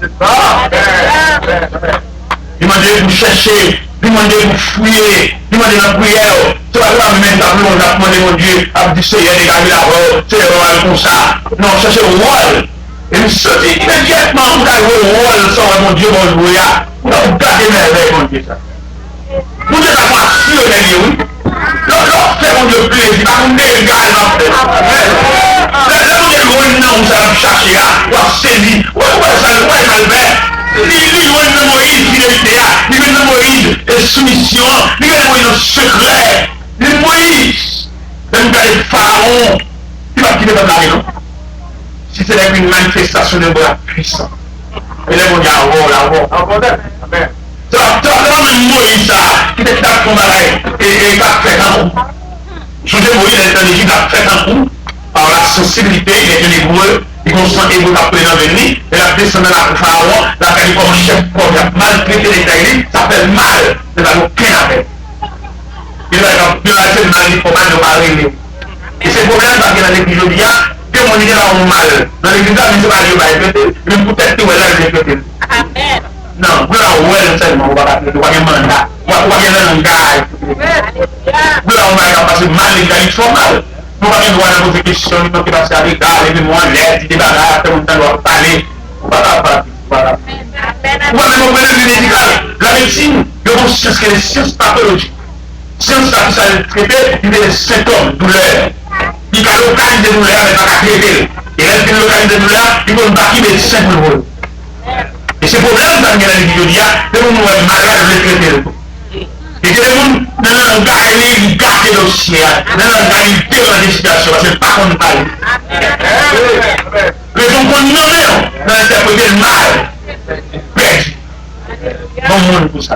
Demandez vous chercher, demandez vous fouiller, demandez la prière. C'est pas ça même dans le monde, demandez mon Dieu, à dire Seigneur, dégagez la robe, Seigneur, comme ça. Non, cherchez le rôle. Et nous sortez immédiatement, vous avez le rôle, sans mon Dieu, mon Dieu, vous avez gardé merveille, mon Dieu. Vous êtes à moi, si on est lié, oui. L'autre fait mon Dieu plaisir, pas qu'on dégage en fait. Là, vous êtes non, vous allez chercher là, vous allez saisir, ouais, ça le fait. Il va Moïse, fidélité, il va Moïse, soumission, il va Moïse secret. Il va Moïse, il va le pharaon, il va quitter notre arène. Si c'est une manifestation de la puissance, il est mon Dieu, c'est pas même Moïse, qui était là pour et il va faire un coup. Changer Moïse, il est en Égypte, il va faire un coup. Par la sensibilité, il est un hébreu, il consent hébreu qui a pris dans venir, et la descend dans la pharaon, la fait comme chef propre, maltraité les Israélites, ça fait mal, c'est pas aucun affaire. Il va essayer de mal, il faut mal de pas régler. Et c'est le problème parce que dans l'église aujourd'hui, que mon idée là mal. Dans l'église là, mais c'est pas lui, il va répéter, mais peut-être que là, il va répéter. Amen. Non, vous là, ouais, seulement, on va pas faire, on va faire un mandat, on va faire un gars. Vous là, on va passer mal, les gars, ils font mal. Nous allons voir poser des questions, nous allons passer à l'égal, et puis moi, l'aide, des bagages, tout le monde doit parler. On va pas parler. Voilà. Moi, même au point de vue médical, la médecine, il y a une science qui est une science pathologique. Science qui ça traiter, il y a des symptômes, douleurs. Il y a localiser des douleurs, mais pas traiter. Et là, il y a localiser des douleurs, il faut une partie médecin pour le rôle. Et c'est pour ça que dans l'église aujourd'hui, c'est pour nous malade de traiter. Et que les gens, dans un gars, ils gardent le dossier, dans un gars, ils tirent la décision, parce que pas qu'on parle. Les gens qu'on nomme, dans l'interpréter le mal, perdu. Bon monde pour ça.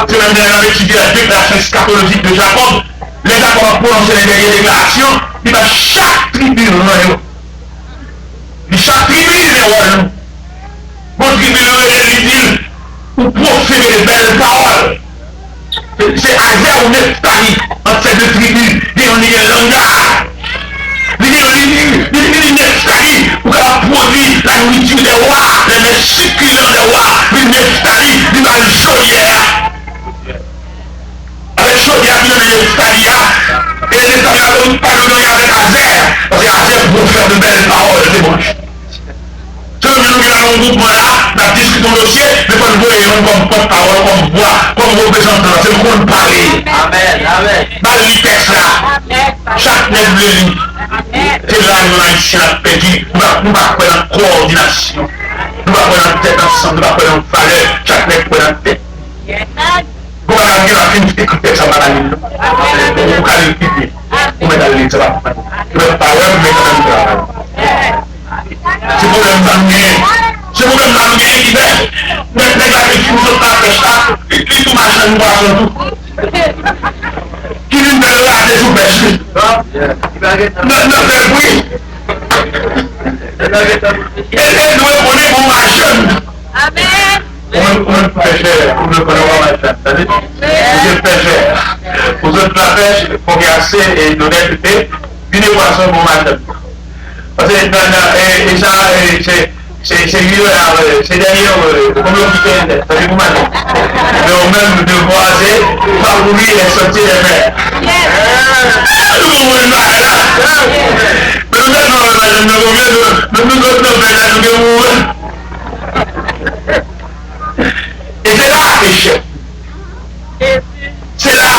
C'est même dans l'étude de la déclaration eschatologique de Jacob, les Jacob ont prononcé les dernières déclarations, il va chaque tribu, chaque tribu, il bon tribu, il dit, pour proférer les belles paroles. C'est Azer ou Neftali, entre ces deux tribus, il y a un langage. Il y a Neftali, pour qu'elle produise la nourriture des rois, les succulents des rois. Il Neftali, il va le chaudière. Avec chaudière, il y a Neftali, et les Neftali, on ne parle pas avec Azer, parce que Azer pour faire de belles paroles, c'est bon. Nous avons un groupe là, nous discutons le dossier, mais quand nous voyons comme porte-parole, comme voix, comme représentant, c'est le monde parler. Amen, amen. Dans le texte là, chaque nègre le lit. C'est là que nous avons perdu, nous ne pas faire en coordination, nous ne pas faire en tête ensemble, nous ne pas faire en valeur, chaque nègre prend en tête. Comment on a fait une écouter ça dans la ligne? Vous allez l'écouter, vous mettez dans la ligne, ça va. Vous mettez par là, vous mettez dans la ligne. C'est pour les amener, C'est pour que nous avons gagné qui fait. Mais la question de la pêche là, qui tout marche en boisson tout. Qui nous fait rater sous pêche. Ne fait bruit. Et nous prenons mon machin. Amen. On pêchait, on ne connaît pas machin. Vous êtes pêcheur. Vous êtes la pêche, il faut gasser et d'honnêteté, une poisson pour machin. Parce que et ça, c'est lié à ces dernières communautés, c'est vous m'avez. Mais au même de voiser, parcourir et sortir les mers. Nous pouvons là. Mais nous et c'est là l'échec. C'est là,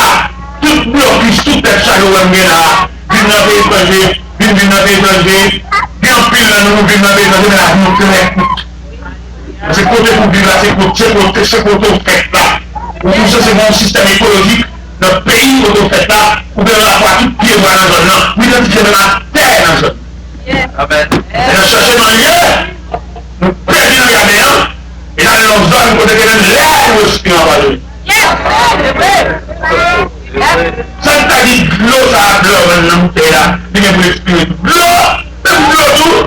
tout blocus, tout est chaleureux là. D'une navire étranger, d'une navire étranger. Bien pile là, nous vivons dans les étrangers, mais nous tenons. C'est côté pour vivre là, c'est côté au fait là. Pour tout ça, c'est mon système écologique. Notre pays au fait là, où bien la voie tout pied dans la zone là. Nous identifions la terre dans la zone. Amen. Et nous cherchons un lieu. Nous perdons la gagnant. Et là, nous zone côté que nous l'air respire en bas de lui. Ça t'a dit l'eau, ça a l'eau dans le pays là. Il vient pour respirer tout. L'eau, tout.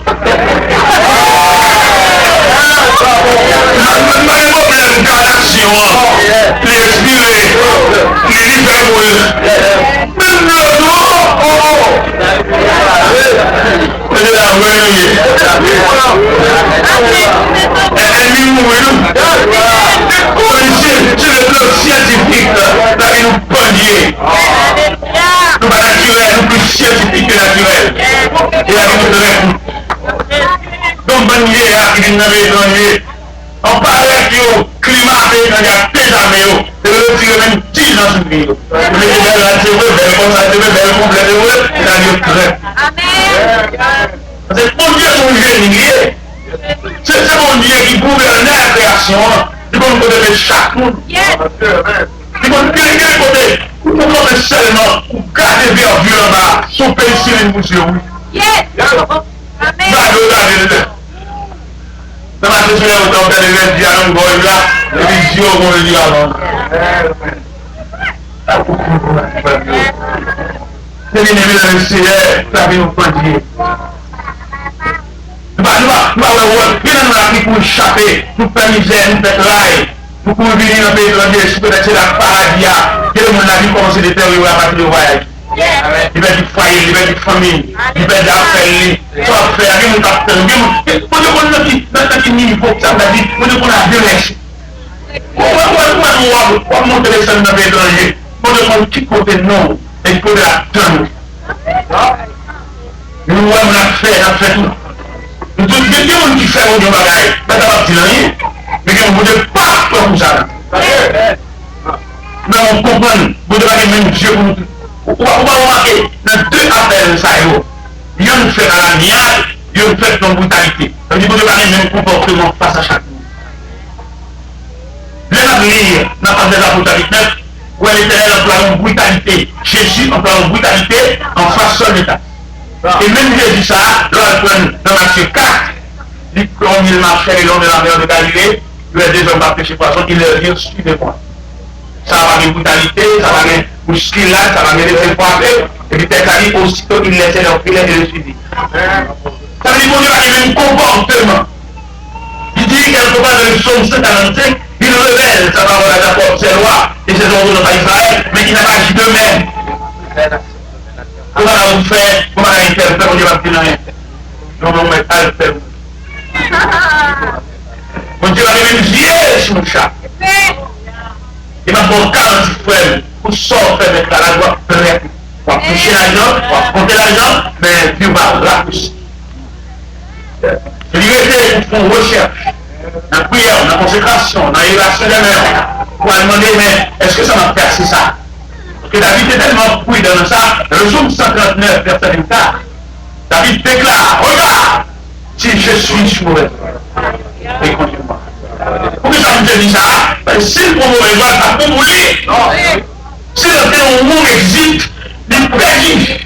Même pas les problèmes d'adaptation, les respirer, les libérer pour eux. Même l'eau, tout. C'est la vraie. Elle mourir. C'est le plan scientifique, là, il nous pognier. Nous pas naturel, nous plus scientifique que naturel. Et là, nous devons. Donc, bonne idée, là, qui vient d'étranger. On parlait du climat, il y a déjà mais et le tir même 10 ans sur lui. Mais il y a la théorie, belle comme ça, belle complète, il a lieu très. Amen. C'est bon Dieu son génie. C'est bon Dieu qui gouverne la création. C'est bon côté de chaque monde. C'est bon quel côté. Vous pouvez seulement garder verdure en bas. Son pénicilline pour sur vous. Amen. Dans la question de l'autre, on a dit à l'homme, là, et puis Dieu, on le dit avant. C'est l'ennemi dans le ciel, ça vient nous prendre. Nous allons pour échapper, nous faire misère, nous faire rail, nous pouvons venir dans le pays de l'Angleterre, peut-être c'est la paradis, que le monde a vu commencer à détériorer à partir du voyage. Il va du foyer, il va du famille, il va d'affaires, ça va faire, il va faire, il va dans quel niveau ça va dire, on a deux lèches. On monte les scènes dans l'étranger, on a qui côté non, et côté la tonne. Nous on a fait tout. Nous tous les gens qui font des bagages, ça va dire rien, mais on ne peut pas comme ça. Mais on comprend, vous devez même Dieu pour nous. On va remarquer dans deux appels ça il y a une fait à la niade, il y a une fait dans la brutalité. Ça veut dire que vous devez même comportement face à chaque monde. L'avenir n'a pas de la brutalité, où elle était en plan brutalité. Jésus en plan brutalité en face de l'État. Et même Jésus ça, dans Matthieu 4, dit qu'on il marchait le long de la mer de Galilée, il y a des hommes à pêcher poisson, il leur dit suivez-moi. Ça va avoir une brutalité, ça va avoir une bousculade, ça va avoir des poissons, et puis peut-être aussitôt il laissait leur filet et le suivi. Ça veut dire qu'on a un comportement. Il dit quelque part dans le psaume 145, il révèle sa parole à d'accord ses lois et ses ordres de Israël, mais il n'a pas agi d'eux-mêmes. Comment on vous fait, comment on interprète, on dit va plus rien. Non, on met à le faire. On dit va même gier sur le chat. Il m'a bon 40 frères pour sortir mettre la joie prête. On va toucher l'argent, on va compter l'argent, mais Dieu va rapousser. Il était pour faire recherche, dans la prière, dans la consécration, dans l'élévation des mains, pour demander, mais est-ce que ça m'a percé ça? Parce que David est tellement prudent dans ça, dans le psaume 139, verset 24, David déclare, regarde, si je suis sur mauvais, et continue-moi. Pourquoi ça me dit ça? Parce que si le mauvais voie, ça peut mourir. Non. Si le mot existe, il perdit.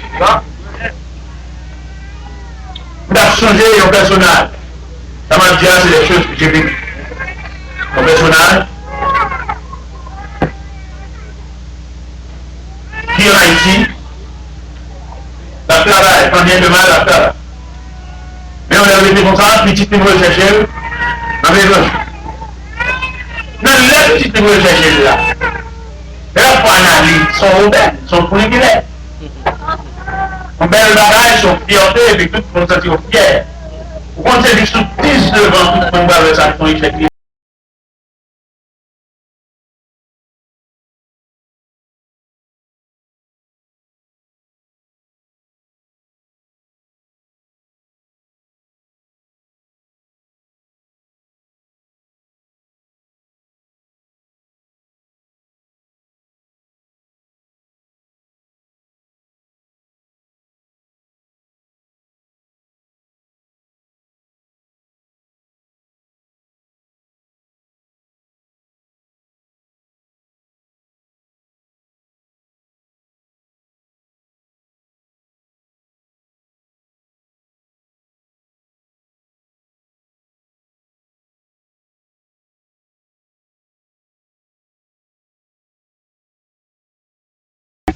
Vous avez changé un personnage. Ça m'a dit, c'est des choses que j'ai vécues. Mon personnage, qui en Haïti, la travail, quand bien de mal, la travail. Mais on a été comme ça, petit niveau de chercher, dans les gens. Dans les petits niveaux de chercher là, et là, pour analyser, sont rebelles, sont privilégiés. On bel bagage, sont fierté, et puis tout le monde se sent fier. Quand c'est juste 10 devant, tout le monde va vers ça, son échec.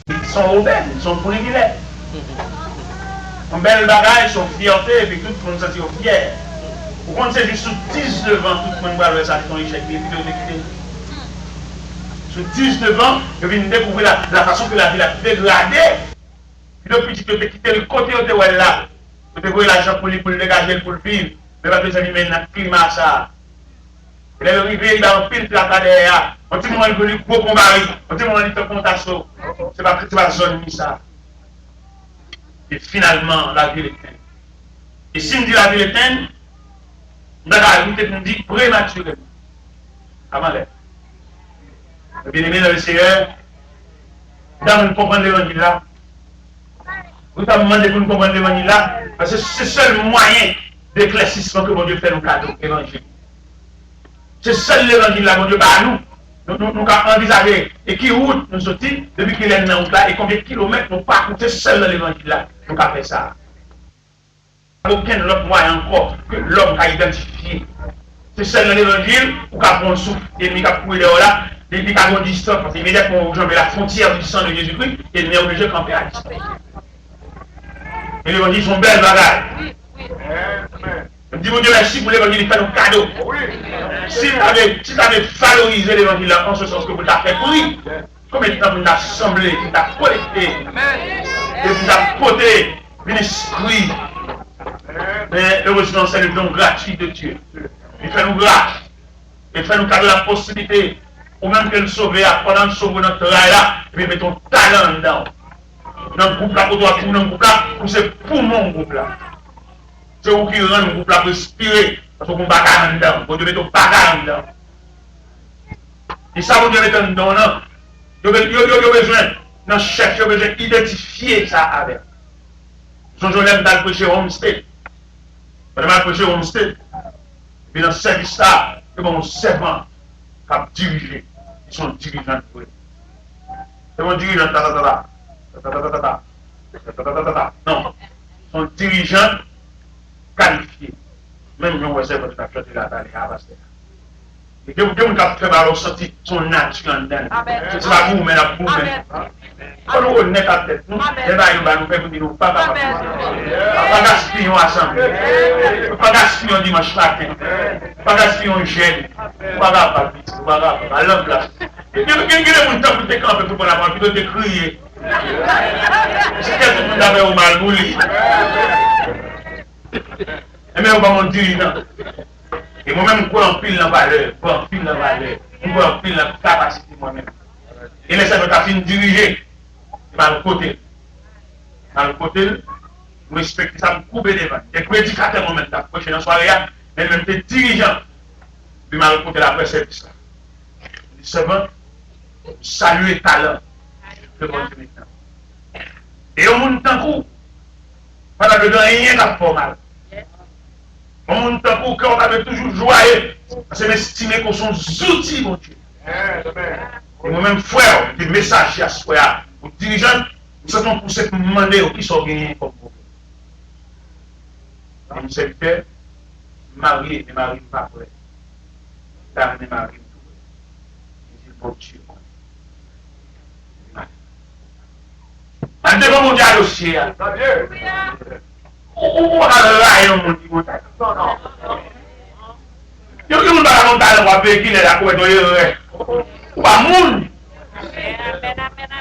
Ils sont rebelles, ils sont privilégiés. Un bel bagage, sont fierté, et puis tout le monde se sent fier. Pour qu'on c'est juste sous 10 devant, tout le monde va vers ça, son échec, et puis sous 10 devant, je viens de découvrir la façon que la ville a dégradé. Puis depuis que tu as quitté le côté où tu es là, tu as pris l'argent pour le dégager, pour le vivre, mais pas besoin de mettre dans le climat ça. Il est arrivé, il a un pile placard derrière. On dit moi, il est gros combat, on dit moi, il est content. C'est pas la zone ni ça. Et finalement, la ville est éteinte. Et si on dit la ville est éteinte, on dit prématurément. Avant l'air. Bien aimé dans le Seigneur, dans nous comprendre l'évangile là. Vous avez demandé pour nous comprendre l'évangile là, parce que c'est le seul moyen d'éclaircissement que mon Dieu fait nos cadeaux, l'évangile. C'est le seul l'évangile là, mon Dieu, par nous. Nous avons envisagé et qui route nous sortir depuis qu'il est dans là et combien de kilomètres nous parcourons, c'est seul dans l'évangile là. Nous avons fait ça. Aucun autre moyen encore que l'homme a identifié. C'est seul dans l'évangile où il a pris un souffle et il a pris là. Il y a une distance, parce qu'immédiatement, j'en mets la frontière du sang de Jésus-Christ, et il est obligé de camper à distance. Et l'évangile, sont belles bagages. Je me dis, mon Dieu, merci pour l'évangile, il fait nos cadeaux. Si tu avais valorisé l'évangile en ce sens que vous l'avez fait pour lui, combien de temps vous l'avez assemblé, vous l'avez collecté, et vous l'avez porté un esprit. Mais heureusement, c'est le don gratuit de Dieu. Il fait nous grâce. Il fait nous cadeau la possibilité. Ou même que le sauver, pendant de sauver notre travail là, et puis mettons talent dedans. Dans le groupe là, pour toi, pour le groupe là, ou c'est pour mon groupe là. C'est vous qui rend le groupe là respirer, parce qu'on bagarre dedans, vous devez mettre bagarre dedans. Et ça, vous devez mettre dedans, non. Vous avez besoin, dans chef, vous avez besoin d'identifier ça avec. Son jour là, dans le prêcher Homestead. Vous allez prêcher Homestead. Et dans ce service là, c'est mon servant qui a dirigé. Son dirigeant pour eux. C'est mon dirigeant, non, son dirigeant qualifié. Même si on sait que tu as fait la taille à Bastia. Et que vous avez fait mal au senti son nature en dedans. C'est pas vous, mais la vous. Quand nous honnêtes à tête, nous, les bails nous fait nous pas gaspiller ensemble. Pas gaspiller dimanche matin. Pas gaspiller gel. Pas grave, pas grave, à l'homme là. Et puis, il y a des gens qui te campent pour la voir, plutôt de crier. C'est que tout le monde avait au mal mouli. Et même, on va m'en dire, et moi-même, je en pile la valeur, je en pile la valeur, je en pile la capacité moi-même. Et laissez notre affaire diriger par le côté. Par le côté, je respecte ça, je coupe devant. Et prédicateur moi-même, la prochaine soirée, mais même des dirigeants, puis par le côté de la presse service. Seulement, saluer talent de mon Dieu maintenant. Et au monde tant coup, pendant que rien n'a pas mal. Au monde tant coup, qu'on avait toujours joyeux, parce que m'estimer qu'on sont outils, mon Dieu. Et moi-même, frère, des messages à soi, aux dirigeants, nous sommes pour se demander qui sont gagnés comme vous. Mes serviteurs, marié, mais marié pas prêt. Là, on est marié. Il faut tuer. Devant mon diable aussi. On va là, on dit mon diable. Non, non. Yo moun ba montagne wa pe ki le la ko do wa moun.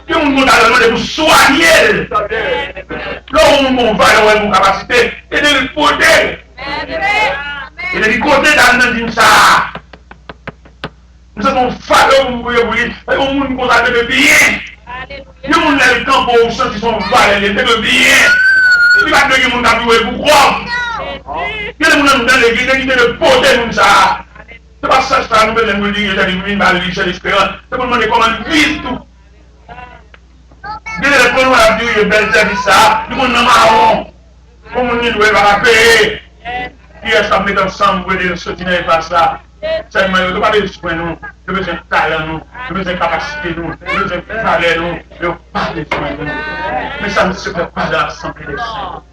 Yo moun montagne de soigner. Là on va avoir une capacité et de le porter. Et de côté dans une ça. Nous sommes fallo on moun ko sa de bien. Yo moun le camp pour sentir son valeur de bien. Il va te moun ka pourquoi? Il y a des gens dans l'église qui de porter comme ça. C'est pas ça que nous devons dire, j'ai dit, j'ai l'espérance. C'est pour demander comment vivre tout. Il y a des gens qui ont dit, il y a bel service ça, nous sommes marrons. Comment nous devons payer? Qui est-ce qu'on met ensemble pour dire, soutenir pas ça? C'est moi, je ne pas besoin nous, je besoin de talent nous, je besoin de capacité nous, je besoin de parler nous, je n'ai pas besoin de nous. Mais ça ne se fait pas dans l'Assemblée des saints.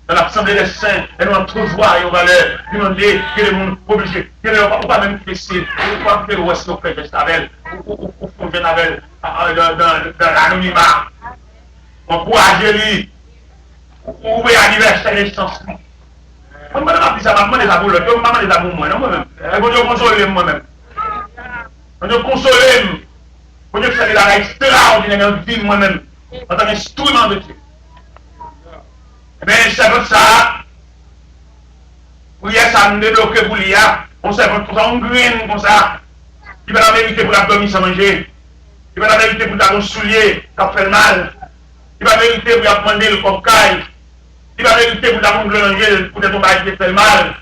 Dans l'Assemblée des saints, elle doit trop voir et valeur, demander que le monde obligé, que le monde pas même laisser, il faut faire où est-ce qu'on fait geste avec, ou qu'on vient avec dans l'anonymat. Encourager lui, ou anniversaire des chances. On m'a dit ça, maman des aboules, on m'a des aboules moi-même. On doit consoler moi-même. On doit consoler. On doit faire la extraordinaire dans la vie moi-même, en tant qu'instrument de Dieu. Mais c'est comme ça, pour y ça me débloquer pour l'IA, on sait comme ça, on grine comme ça. Il va la vérité pour la dormir sans manger. Il va la vérité pour ta soulier, ça fait mal. Il va la vérité pour apprendre le cocaïne. Il va la vérité pour ta manger, pour ton bail qui fait mal.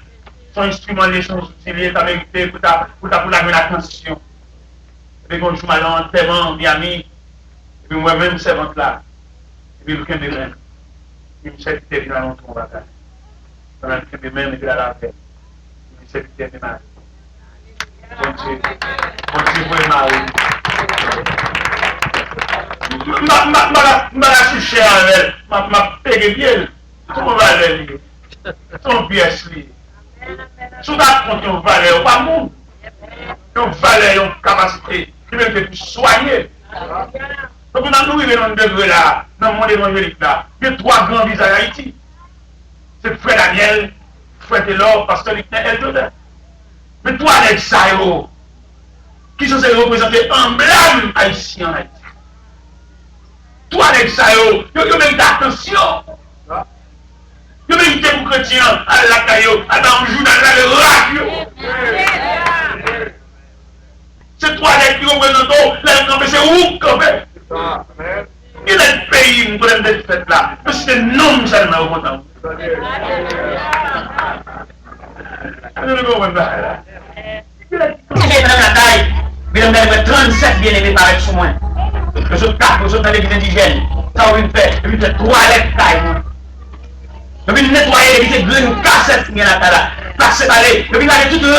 Son instrument, les choses utilisées, ta vérité pour la donner attention. Et puis quand je suis allé en enterrement, en Miami, et puis moi-même, servante là, et puis aucun de même. Il me sait que dans notre bataille. Dans la vie de même et de la paix. Il me sait que c'est mal. Bon Dieu pour le mari. Je vais chercher avec elle. Je vais bien. Comment va aller? Son pièce liée. Sous la compte, on va aller. Pas monde. On va aller, on capacité. Qui même que soigner. Donc, nous arrivons dans le degré là, dans le monde évangélique là, il y a trois grands visages à Haïti. C'est Frère Daniel, Frère Taylor, Pasteur Lictin, Eldoré. Mais toi, les Sayo, qui sont représentés emblème haïtien en Haïti. Toi, les Sayo, ils ont même d'attention. Ils ont même pour chrétiens, à la caillou, à dans le journal, à le radio. C'est toi les qui représentent, les campés, c'est où campés? Il est le pays où nous avons des fêtes là. Mais c'est non seulement au montant. Il y a 37 bien-aimés par être sous moi. Les autres 4, les autres les indigènes. Ça, on vient faire. Et puis, c'est 3 lettres taille. Et puis, nettoyer, et puis, c'est une cassette qui est là. Passer par les. Et puis, il y a toute la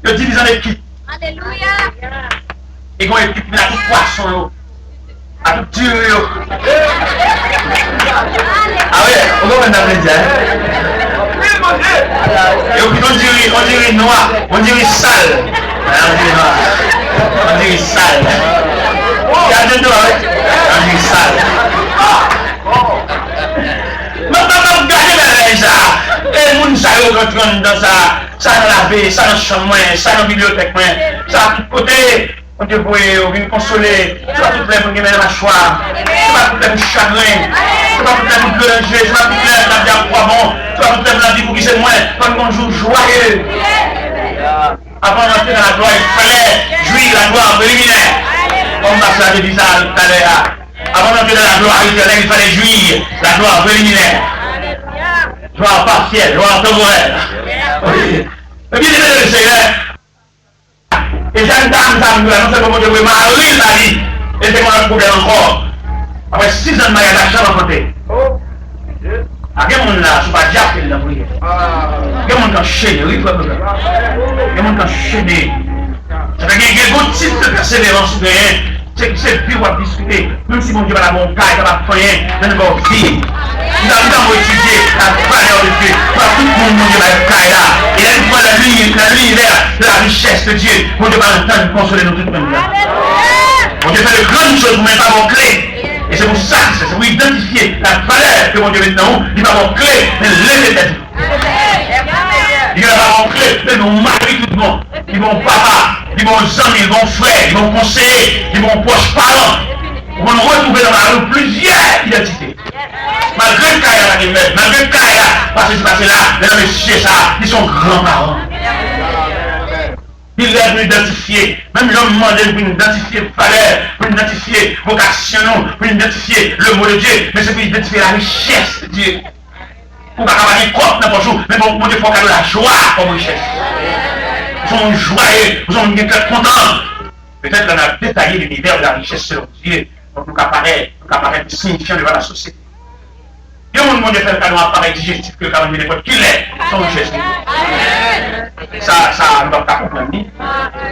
le divisé en équipe. Alléluia. Et quand l'équipe, il y a tout poisson. À tout dur. Ah oui, on va mettre dans le média. Et on dirait noir, on dirait sale. On dirait noir. On dirait sale. Il y a des noix, on dirait sale. Maintenant, regardez la linge ça. Et les gens qui rentrent dans ça, ça dans la vie, ça dans la chambre, ça dans la bibliothèque, ça à tout côté. On te voit, on vient consoler, tu vas tout faire pour gagner la mâchoire, tu vas tout faire pour chagrin, tu vas tout faire pour pleurer, tu vas tout faire pour la vie à quoi bon, tu vas tout faire pour la vie pour qui c'est moins, comme un jour joyeux. Avant d'entrer dans la gloire, il fallait jouir la gloire préliminaire. Comme Marcel a dit ça tout à l'heure. Avant d'entrer dans la gloire éternelle, il fallait jouir la gloire préliminaire. Gloire partielle, gloire temporaire. Et bien, le Seigneur. Et j'ai une dame, non seulement je veux marier la vie, et c'est mon problème encore. Après 6 ans de mariage, la chambre à côté. À quel monde là, je ne suis pas déjà fait la prière. Quel monde qui enchaîné, oui, frère. Quel monde qui enchaîné. Ça fait qu'il y a un gros type de persévérance, c'est plus à discuter. Même si mon Dieu va la montagne, ça va faire rien, mais ne va pas vivre. Nous avons étudié la valeur de Dieu. Tout le monde va être caillé là. Et là, il voit la ligne vers la richesse de Dieu. Mon Dieu va entendre consoler nous toutes même là. Mon Dieu fait de grandes choses, mais pas mon clé. Et c'est pour ça, c'est pour identifier la valeur que mon Dieu met dans nous. Il va mon clé, mais les têtes. Il va mon clé, mais mon mari tout le monde. Ils vont papa, ils vont amis, ils vont frères, ils vont conseiller, ils vont proches parents. Ils vont nous retrouver dans la rue plusieurs identités. Malgré le cas, malgré le cas, parce que c'est passé là, les messieurs, ça, ils sont grands-parents. Il est venu identifier, même l'homme demandé pour identifier valeur, pour identifier vocation, pour identifier le mot de Dieu, mais c'est pour identifier la richesse de Dieu. Pour ne pas avoir des comptes n'importe où, mais mon Dieu, il faut qu'il y ait la joie comme richesse. Nous sommes joyeux, nous sommes contents. Peut-être qu'on a détaillé l'univers de la richesse selon Dieu, donc nous apparaît signifiant devant la société. Il y a un monde qui fait le canon appareil digestif que le canon de l'époque qu'il est, son richesse. Ça, on ne va pas comprendre.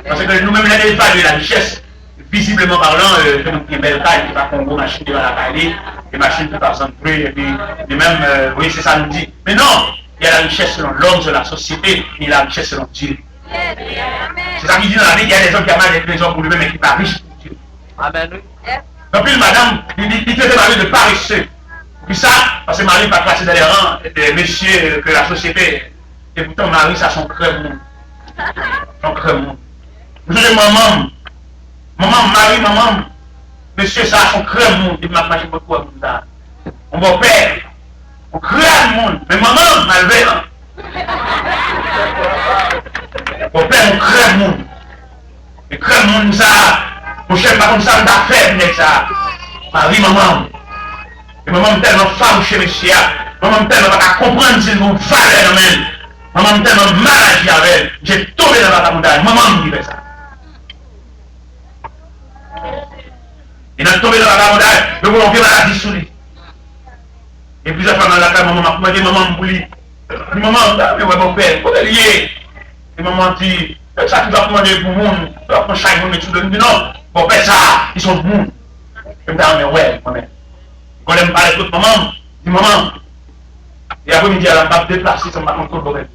Parce que nous-mêmes, on a évalué la richesse, visiblement parlant, que nous avons une belle taille, qui va prendre une machine devant la taille, des machines tout à bruit, et puis même, oui, c'est ça nous dit. Mais non, il y a la richesse selon l'homme, selon la société, et la richesse selon Dieu. C'est ça qu'il dit dans la vie, il y a des hommes qui ont mal des hommes pour lui-même, mais qui ne sont pas riches pour Dieu. Amen. Donc, puis, madame, il faisait parler de paresseux. Puis ça, parce que Marie va classer dans les rangs des messieurs que la société. Et pourtant, Marie, ça, son crème. Son crème. Vous savez, maman, Marie, maman, monsieur, ça, son crème. Il m'a pas beaucoup à vous. On va père, on crème monde. Mais maman, malgré. Mon père, on crève monde. Et crève monde, ça. Mon chef, pas comme ça, on t'a fait, avec ça. Marie, maman. Et maman, tellement femme chez monsieur. Maman, tellement pas comprendre si nous valons même. Maman, tellement maladie avec elle. J'ai tombé dans la montagne. Maman, me dit ça. Il a tombé dans la montagne. Le bon, on fait maladie sous lui. Et plusieurs fois dans la cave, maman m'a dit, maman, m'oublie. Maman, mais ouais, mon père, faut lier. Et maman dit, ça qui va demander pour le monde, tu vas prendre chaque monde, mais tu donnes. Non, bon, père, ça, ils sont pour le monde. Et je me dis, mais ouais, moi-même. Quand elle me parle de maman, je dis, maman. Et après-midi, elle va me déplacer, ça m'a contre le borel.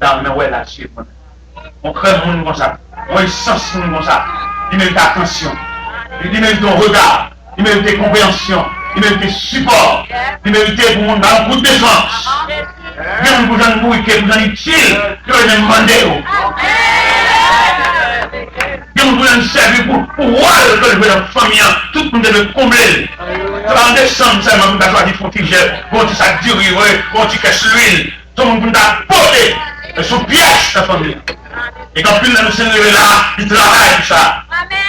Non, mais ouais, là-dessus, moi. On crée le monde comme ça. On sens le monde comme ça. Il mérite attention. Il mérite ton regard. Il mérite compréhension. Il mérite support. Il mérite pour le monde dans un coup de défense. Bien pour gens pour que vous en utile, que vous demandez. Bien pour gens servir pour voir que vous avez famille, tout le monde deve combler. Ça va en descendre seulement pour choisir font tigel, pour ça durer, pour tu caches l'huile, tout le monde t'a porté sous piège ta famille. Et quand plus nous sommes là, ils travaillent tout ça.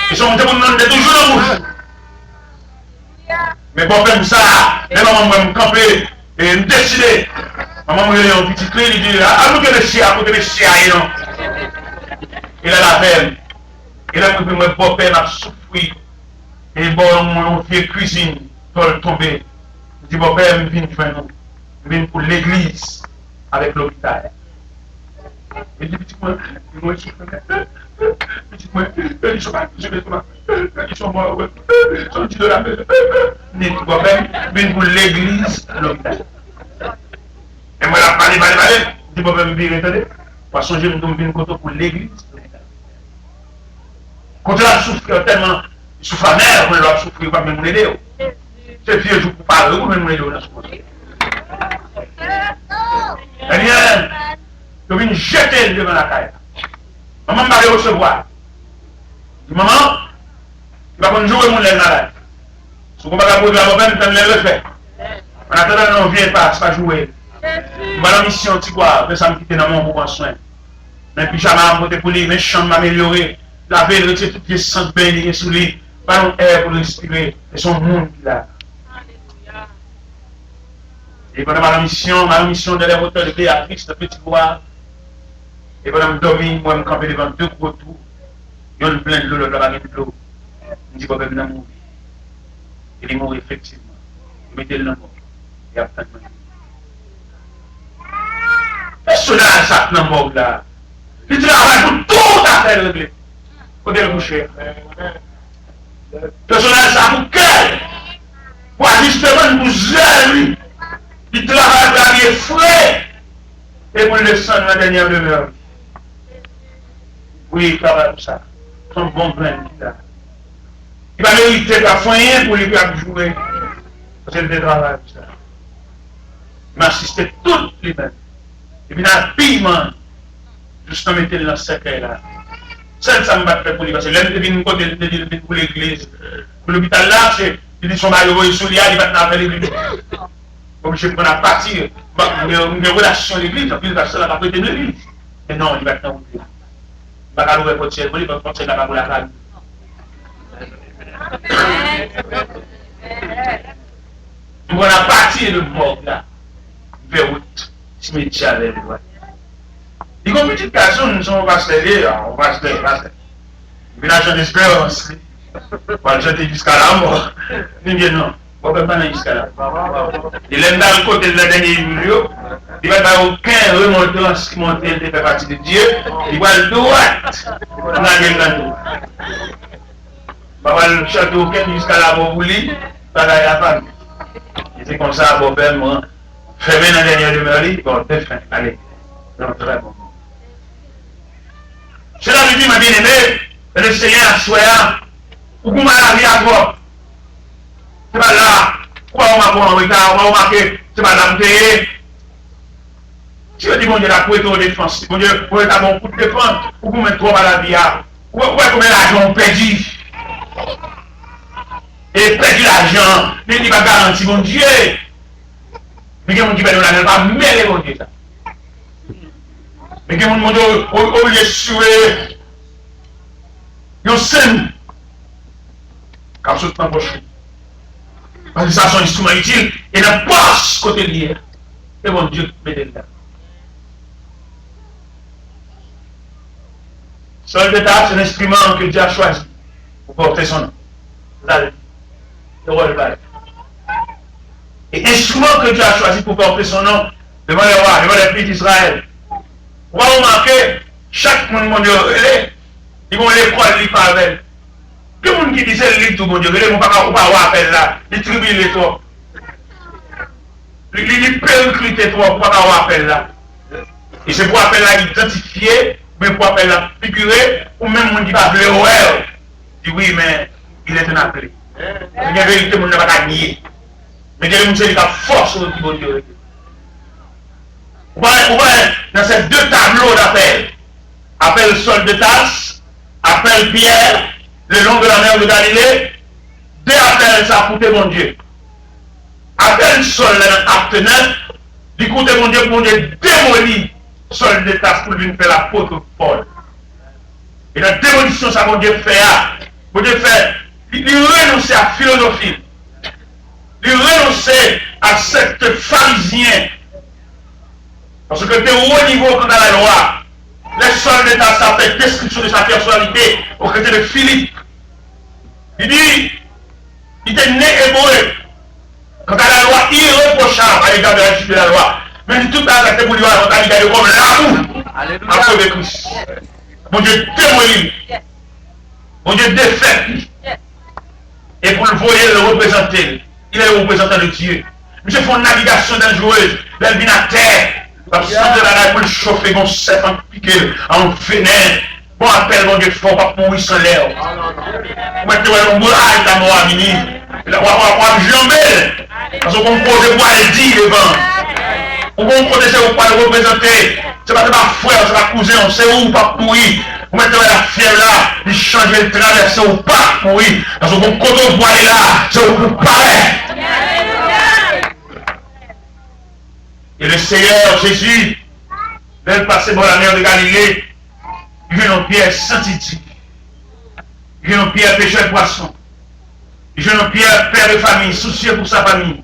Ils sont montés pour nous demander toujours dans bouche. Mais bon, comme ça, les mamans vont me camper et me décider. Maman me dit un petit clé, il dit, ah, nous que le chien, pour que le chien aille, non. Il a la peine. Il a pris mon beau-père, m'a souffri. Et bon, mon vieux cuisine, doit tomber. Je dis, beau-père, je viens pour l'église avec l'hôpital. Il dit, petit moi, ils sont morts, ils sont de la paix. Je dis, beau-père, je viens pour l'église à l'hôpital. Et moi, la parler. Je dis, beau-père, je viens, attendez. Parce que je viens pour l'église. Quand tu as souffert tellement, il souffre à mère, on doit souffrir, pas même l'aider. C'est vieux jour pour parler, ou même l'aider dans ce moment. Eh bien, je viens jeter devant la caille. Maman m'a recevoir. Je dis, maman, tu vas prendre jouer mon lait malade. Si vous ne pouvez pas produire la bonne, tu le refais. En attendant, on ne vient pas, c'est pas jouer. Je vais la mission, tu vois, je vais me quitter dans mon bon soin. Mais puis, j'avais un côté pour lui, mes chambres m'améliorer. La veille, retirer toutes les sangs bénis sous lui. Pas un air pour respirer. Et son monde qui l'a. Et pendant ma mission de l'air hauteur de Béatrice, de Petit Bois. Et pendant que je dormais, moi, je me campais devant deux gros tours. Il y a une pleine de l'eau, le baguette de l'eau. Je me dis, papa, il va mourir. Il est mort effectivement. Je mettais le mort. Et après, personnage, ça, dans le mort là. Il travaille pour tout à fait régler. Faut le coucher. Personnage, ça, pour quel? Pour justement nous gérer. Il travaille frais. Et pour le sang de la dernière demeure. Oui, il travaille comme ça. Son bon plein. Il va mériter pas rien pour lui jouer. Parce qu'il travaille comme ça. Il m'a assisté toutes les mêmes. Et puis, dans le piment, justement, mettre dans ce cercueil là. Ça, ça me va faire pour lui. Parce que l'homme devine côté pour l'église. Pour l'hôpital là, c'est. Il dit son malheureux, il soulier, il va te faire l'église. Comme je prends la partie, une relation à l'église, puis il va se la prêter de l'église. Mais non, il va te faire l'église. Il va pas l'ouvrir pour tirer, il va porter la pour la famille. Je prends la partie de mort là. Vers route, cimetière avec lui. Il y a une petite question, nous sommes pasteur, on va se faire. Il y a une espérance. On va jeter jusqu'à la mort. Il dit non, on ne peut pas aller jusqu'à là. Il est dans le côté de la dernière vidéo. Il ne va pas aucun remontant qui monte, il fait partie de Dieu. Il va le droit dans la gueule. Il va le chanter aucun jusqu'à la mort pour lui, pas la femme. C'est comme ça, bon, ben, moi, fermé dans la dernière demeure, bon, défin, allez. Non, très bon. Cela veut dire, ma bien-aimée, le Seigneur soit ou comment la vie à toi. C'est pas là. Pourquoi on m'a bon en retard, on m'a remarqué, c'est pas là, si on dit, bon Dieu, la couette au défense, bon Dieu, pour être bon coup de défense, ou comment mettre trop à la vie à. Ou combien d'argent on perdu. Et perdu l'argent, il va garantir, bon Dieu. Mais que mon Dieu, on n'a pas mêlé, mon Dieu, ça. Mais que mon Dieu, au lieu de suer, il sème. Comme ça, tu n'embauches. Parce que ça, c'est un instrument utile. Et la poche côté lié. Et mon Dieu, mettez là. Seul d'état, c'est l'instrument que Dieu a choisi pour porter son nom. Vous allez. Le roi de Baal. Et l'instrument que Dieu a choisi pour porter son nom devant les rois, devant les pays d'Israël. Vous allez remarquer, chaque monde, mon Dieu, ils vont l'école, ils parlent. Que le monde qui disait le livre tout, mon Dieu, ils ne vont pas avoir appel là, ils tribunent les toits. Ils peuvent recruter toi pour pas avoir appel là. Et c'est pour appel là identifier, mais pour appel là figurer, ou même le monde qui va appeler ouais, dit oui, mais il est un appelé. C'est une vérité, le monde n'a pas nier. Mais il y a des gens qui ont force au niveau de Dieu. Vous voyez, dans ces deux tableaux d'appel, appel Saul de Tarse, appel Pierre, le long de la mer de Galilée, deux appels ça coûte mon Dieu. Appel Saul dans acte 9, du coup mon Dieu pour Dieu démolir Saul de Tarse pour venir faire la faute de Paul. Et la démolition, ça mon Dieu fait, mon Dieu fait, il renonce à la philosophie, il renonce à cette pharisien. Parce que tu es au haut niveau quand à la loi. Les Saul de Tarse a fait description de sa personnalité au chrétien de Philippe. Il dit, il était né hébreu. Quant à la loi irréprochable à l'égard de la justice de la loi. Mais tout à fait pour lui avoir regardé comme l'amour à cause de Christ. Mon Dieu démolit. Mon Dieu défait. Et pour le voyer, le représenter. Il est le représentant de Dieu. Monsieur fait une navigation dangereuse. Il vient à terre. Parce que de la pour le chauffer, mon serpent piqué en vénère. Bon appel, mon Dieu, faut pas mourir sans l'air. Vous mettez un moulage dans nos amis. On va jamber. Parce qu'on pose pour aller dire devant. On va protéger au point de représenter. C'est pas frère, c'est pas cousin, c'est où pas mourir. Vous mettez la fièvre là, il change le traverser ou pas mourir. Parce qu'on côté pour aller là, c'est où vous parlez. Et le Seigneur Jésus, vers passer par la mer de Galilée, il vient en Pierre scientifique. Il vient en Pierre pêcheur de poisson. Il vient en Pierre père de famille, soucieux pour sa famille.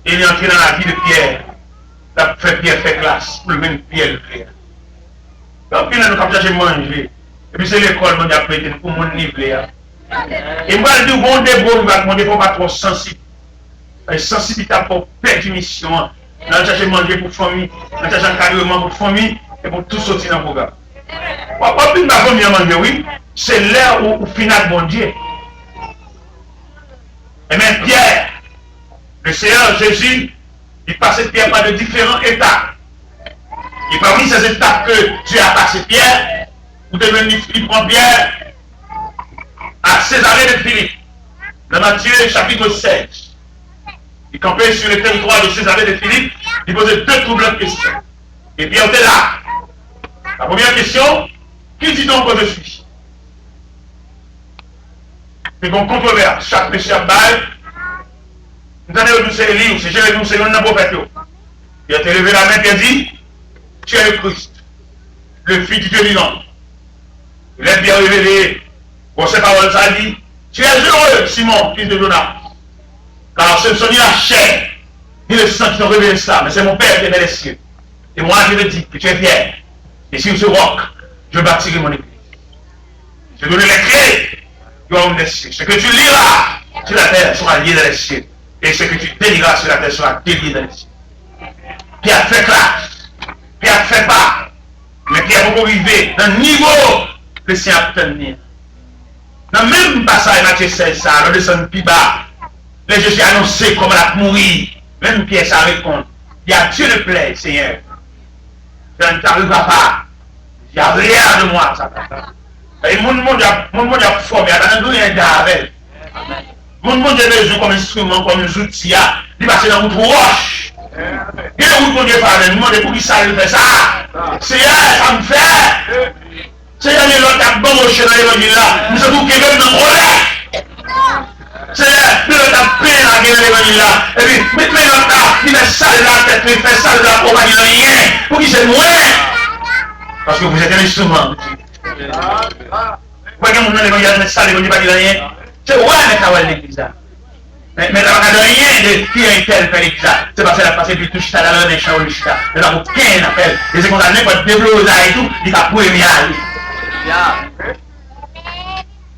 Et il est entré dans la vie de Pierre. Il a fait Pierre fait classe, pour le même Pierre le frère. Donc il a nous capté manger. Et puis c'est l'école qu'on a prêté pour mon niveau. Et moi je dis, bon débrouille, mon débrouille pas trop sensible. Sensibilité pour perdre une mission. Nous allons chercher manger pour la famille, nous allons chercher un carrément pour la famille et pour tout sortir dans le programme. Pas plus de ma famille à manger, oui, c'est l'heure où final bon Dieu. Et même Pierre, le Seigneur Jésus, Il passait Pierre par de différents étapes. Et parmi ces étapes que Dieu a passé Pierre, vous devez il prend Pierre à Césarée de Philippe. Dans Matthieu chapitre 16. Il campait sur le territoire de Césarée de Philippe, il posait deux troublantes questions. Et Pierre était là. La première question, qui dit donc que je suis? C'est bon controverse, chaque péché à balle. Nous avons lu ces livres, c'est Jérémie, c'est un prophète. Il a levé la main et a dit, tu es le Christ, le Fils du Dieu vivant. Il est bien révélé. Pour ces paroles, ça dit, tu es heureux, Simon, fils de Jonas. Car ce ne sont ni la chair, ni le sang qui t'ont révélé cela, mais c'est mon Père qui est dans les cieux. Et moi, je te dis que tu es fier. Et sur ce roc, je bâtirai mon église. Je donnerai les clés du royaume des cieux. Ce que tu liras sur la terre sera lié dans les cieux. Et ce que tu délieras sur la terre sera délié dans les cieux. Pierre fait classe. Pierre fait pas. Mais Pierre va arriver dans le niveau que le Seigneur peut tenir. Dans le même passage, Matthieu 16, ça, le descend plus bas. Les Jésus annoncé comment elle a mouru. Même Pierre, ça répond. Il y a Dieu le plaît, Seigneur. Ça ne t'arrivera pas. Il n'y a rien de moi, ça. Et mon monde a formé, il n'y a rien d'avec. Mon monde a besoin comme instrument, comme un outil. Il va passer dans votre roche. Et le route, mon Dieu, parle, il demande pour qui ça fait ça. Seigneur, ça me fait. Seigneur, les autres ont bon rocher dans l'évangile là. Nous sommes tous qui veulent nous rouler. Seigneur, les autres ont peine à gagner l'évangile là. Et puis, mettez les autres là, il met ça là, tête, il fait ça là, pour pas dire rien. Pour qui c'est moins. Parce que vous êtes un instrument. Vous voyez que mon nom l'évangile met ça, l'évangile pas dire rien. C'est ouais, mais ça va l'église là. Mais il n'y a rien de qui est tel fait l'église là. C'est parce qu'elle a passé du tout chita là, les champs, le chita. Il n'y a aucun appel. Et c'est qu'on a n'importe développé et tout, il a pour aimer aller.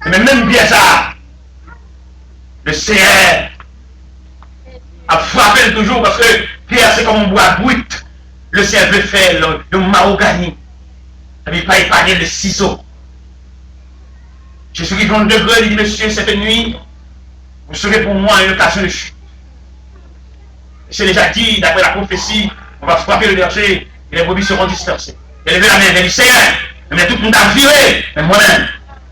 Mais même bien ça, le Seigneur a frappé toujours parce que Pierre c'est comme un bois brut. Le Seigneur veut faire le mahogany. Il ne veut pas épargner le ciseau. Je suis arrivé en degré, il dit monsieur, cette nuit, vous serez pour moi une occasion de chute. C'est déjà dit, d'après la prophétie, on va frapper le berger et les brebis seront dispersées. Il a levé la main, il a dit Seigneur, mais tout le monde a viré, mais moi-même.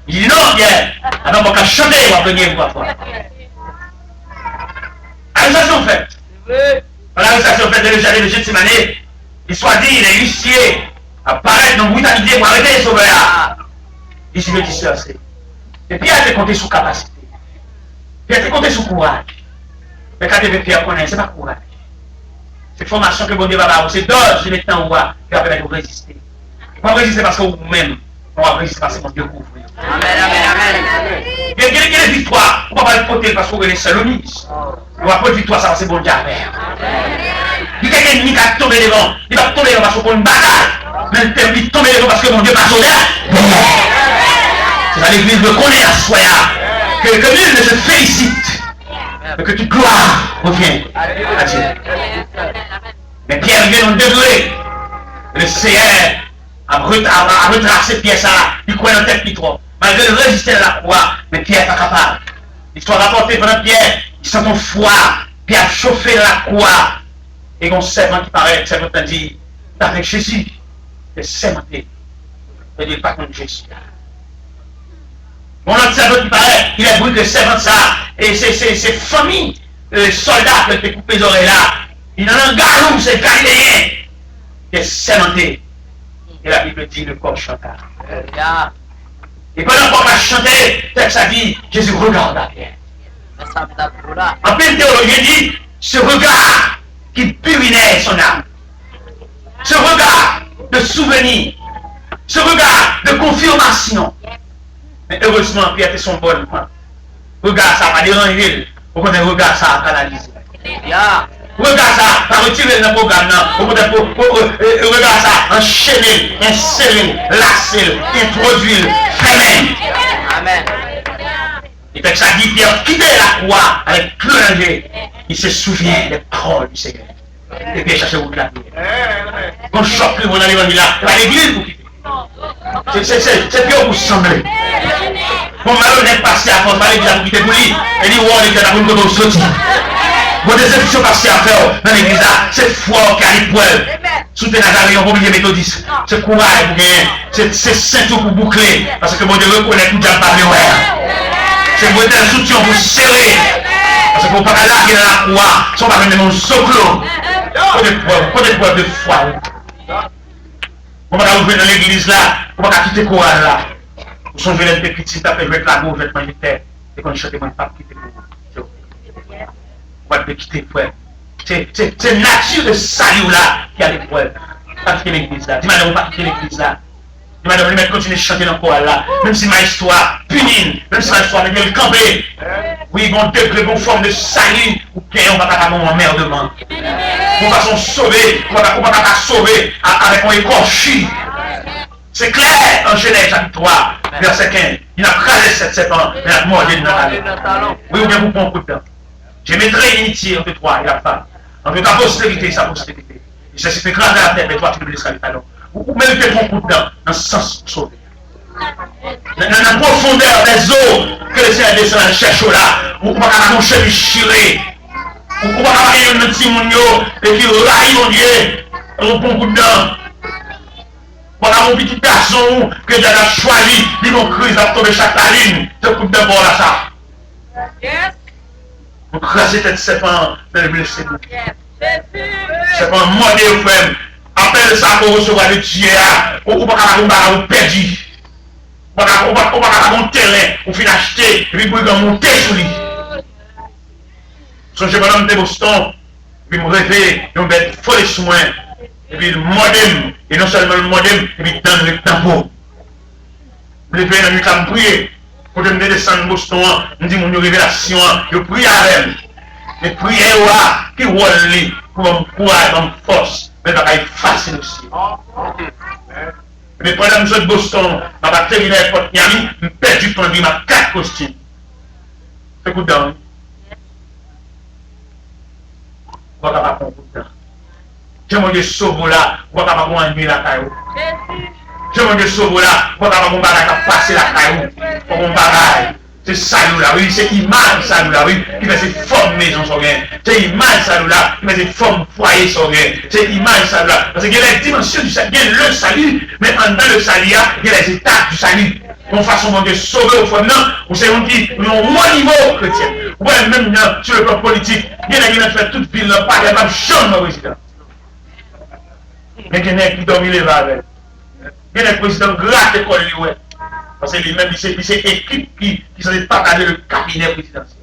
Il dit non, Pierre, alors on va chanter, on va venir, on va voir. Arrestation faite. L'arrestation faite de l'Éjadé de Gethsémane, il soit dit, il est huissier, apparaître dans brutalité pour arrêter les sauveurs. Il s'est dit dispersé. Et Pierre a été compté sous capacité. Pierre a été compté sous courage. Mais quand Pierre connaît, ce n'est pas courage. Cette formation que bon Dieu va avoir, c'est dose, c'est maintenant qui va permettre de résister. On va résister parce que vous-même, on va résister parce que mon Dieu couvre. Amen, amen, amen. Il y a des victoires, on ne va pas le porter parce qu'on est saloniste. On va pas de victoire, ça va c'est bon Dieu à faire. Il y a quelqu'un qui va tomber devant, il va tomber devant parce qu'on a une bataille. Mais il va tomber devant parce que mon Dieu va sauver. C'est à l'église de connaître à soi que nul ne se félicite, mais que toute gloire revient à Dieu. Mais Pierre vient en degré. Le Seigneur a retracé Pierre ça, il croit en tête trop. Malgré le résister à la croix, mais Pierre n'est pas capable. L'histoire rapportée pendant Pierre, il sent ton foie, Pierre a chauffé la croix. Et mon servant qui paraît, le servant a dit, avec Jésus, le sermenté. Il ne dit pas contre Jésus. Mon autre servant qui paraît, il a brûlé le servant de ça. Et c'est famille, soldats qui ont fait couper les oreilles là. Il en a un galou, c'est galiléen. Il est sermenté. Et la Bible dit le corps chanta. Et pendant qu'on va chanter, texte a dit, Jésus regarda Pierre. En pleine théologie, il dit, ce regard qui purinait son âme. Ce regard de souvenir. Ce regard de confirmation. Mais heureusement, Pierre était son bon point. Regarde ça, pas déranger. Au contraire, regarde ça, canaliser. Regarde ça, pas retirer le programme. Regarde ça, enchaîner, insérer, lasser, introduire, fermer. Amen. Et puis ça dit, Pierre quittait la croix avec pleurer. Il se souvient des paroles du Seigneur. Et puis il cherche votre la prière. On choque le monde dans l'évangile là, il va à l'église pour quitter. C'est bien pour sembler. Mon malheur n'est pas passé à force, il va quitter pour lui. Il dit, ouais, il va pour nous sortir. Vos déceptions passées à faire dans l'église là, c'est foi qui a l'épreuve. Soutenez la on publie méthodiste. C'est courage pour gagner. C'est ceinture pour boucler. Parce que mon Dieu reconnaît tout le temps pas c'est un modèle soutien pour serrer. Parce que vous ne pouvez pas larguer dans la croix. Si on va venir dans le soclo. Côté preuve de foi. On va ouvrir dans l'église là. On va quitter le courage là. Vous sont venus des petits, tapez avec la gauche, avec militaire. Et quand je chante, on ne pas quitter le courage. On va quitter frère. C'est nature de salut là qui a l'épreuve. Pas quitter l'église là. Dis-moi, on va pas quitter l'église là. Madame, je vais continuer à chanter dans le choral là. Même si ma histoire punie, même si ma histoire n'est pas campée. Oui, bon degré, bon forme de salut, ou bien on va pas avoir un emmerdement. On va s'en sauver, on va pas sauver avec un écorchi. C'est clair en Genèse chapitre 3, verset 15. Il a crasé cette serpent, il a mordu dans le talon. Oui, ou bien vous prenez un coup de temps. Je mettrai l'unité entre toi et la femme, entre ta postérité et sa postérité. Et ça s'est fait craser la tête, et toi tu le laisseras le talon. Vous méritez mon coup de dent dans le sens sauvé. Dans la profondeur des eaux que le Seigneur descend dans le cherche là, vous ne pouvez pas cheville chiré. Vous ne pouvez pas avoir un petit mounio et qui raille mon Dieu. Un bon coup de dent. Voilà mon petit garçon que Dieu a choisi, il m'a crise à tomber chaque ligne. Ce coup de dent pour là ça. Vous crasez cette serpent, vous le blessez. Serpent mordé au frère. Après ça, pour recevoir le Dieu, on ne peut pas perdre. On ne peut pas monter terrain, on finit acheter, et puis pour monter sur lui. Son chemin de Boston, puis me réveille, on va être folle sur moi, et puis le modem, et non seulement le modem, et puis dans le tempo. Je me réveille dans le temps de prier, pour que je me descende de Boston, je me dis mon révélation, je prie avec elle. Et prière, qui roule lui, pour me courage, pour me force. Mais ça va être facile aussi. Mais pendant que je suis de Boston, je vais terminer avec votre Miami, je perds du temps, je vais 4 costumes. C'est coup de dent. Je ne vais pas prendre coup de dent. Je vais me sauver là, je ne vais pas prendre un nuit la caillou. Je vais me sauver là, je ne vais pas prendre un bagage à passer la caillou. Pour mon bagage. C'est salut là, oui, c'est image salut là, oui, qui fait ses formes maison sur rien. C'est image salut là, qui fait ses formes foyer sur rien. C'est image salut là. Parce qu'il y a les dimensions du salut, il y a le salut, mais en dans le salut, il y a les étapes du salut. Mon façon de sauver au fond, non, ou c'est un qui, un haut niveau chrétien. Ou même sur le plan politique, il y a qui fait toute ville, pas capable de changer le président. Mais il y a qui dorment les vagues. Il y a un président gratte l'école, ouais. Parce que lui-même, il c'est équipe qui s'est partagé le cabinet présidentiel.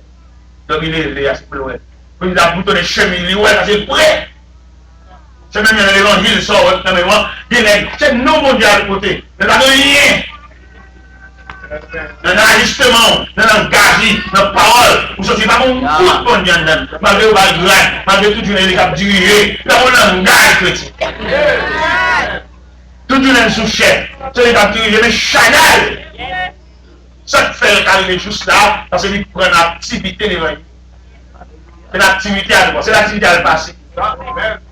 Donc il est levé à ce point. Le président a boutonné chemin, il est c'est prêt. C'est même l'évangile sort, c'est non mondial côté. Il n'y a rien. Dans l'ajustement, dans l'engagement, dans la parole, vous ne sortez pas mon coup de bon Dieu, malgré le background, malgré toute une équipe dirigée, là on engage chrétien. Tout une sous-chef, c'est l'équipe dirigée, mais Chanel. Ça fait le calme juste là, parce qu'il prend l'activité de l'évangile. C'est l'activité à l'époque, c'est l'activité à le passer.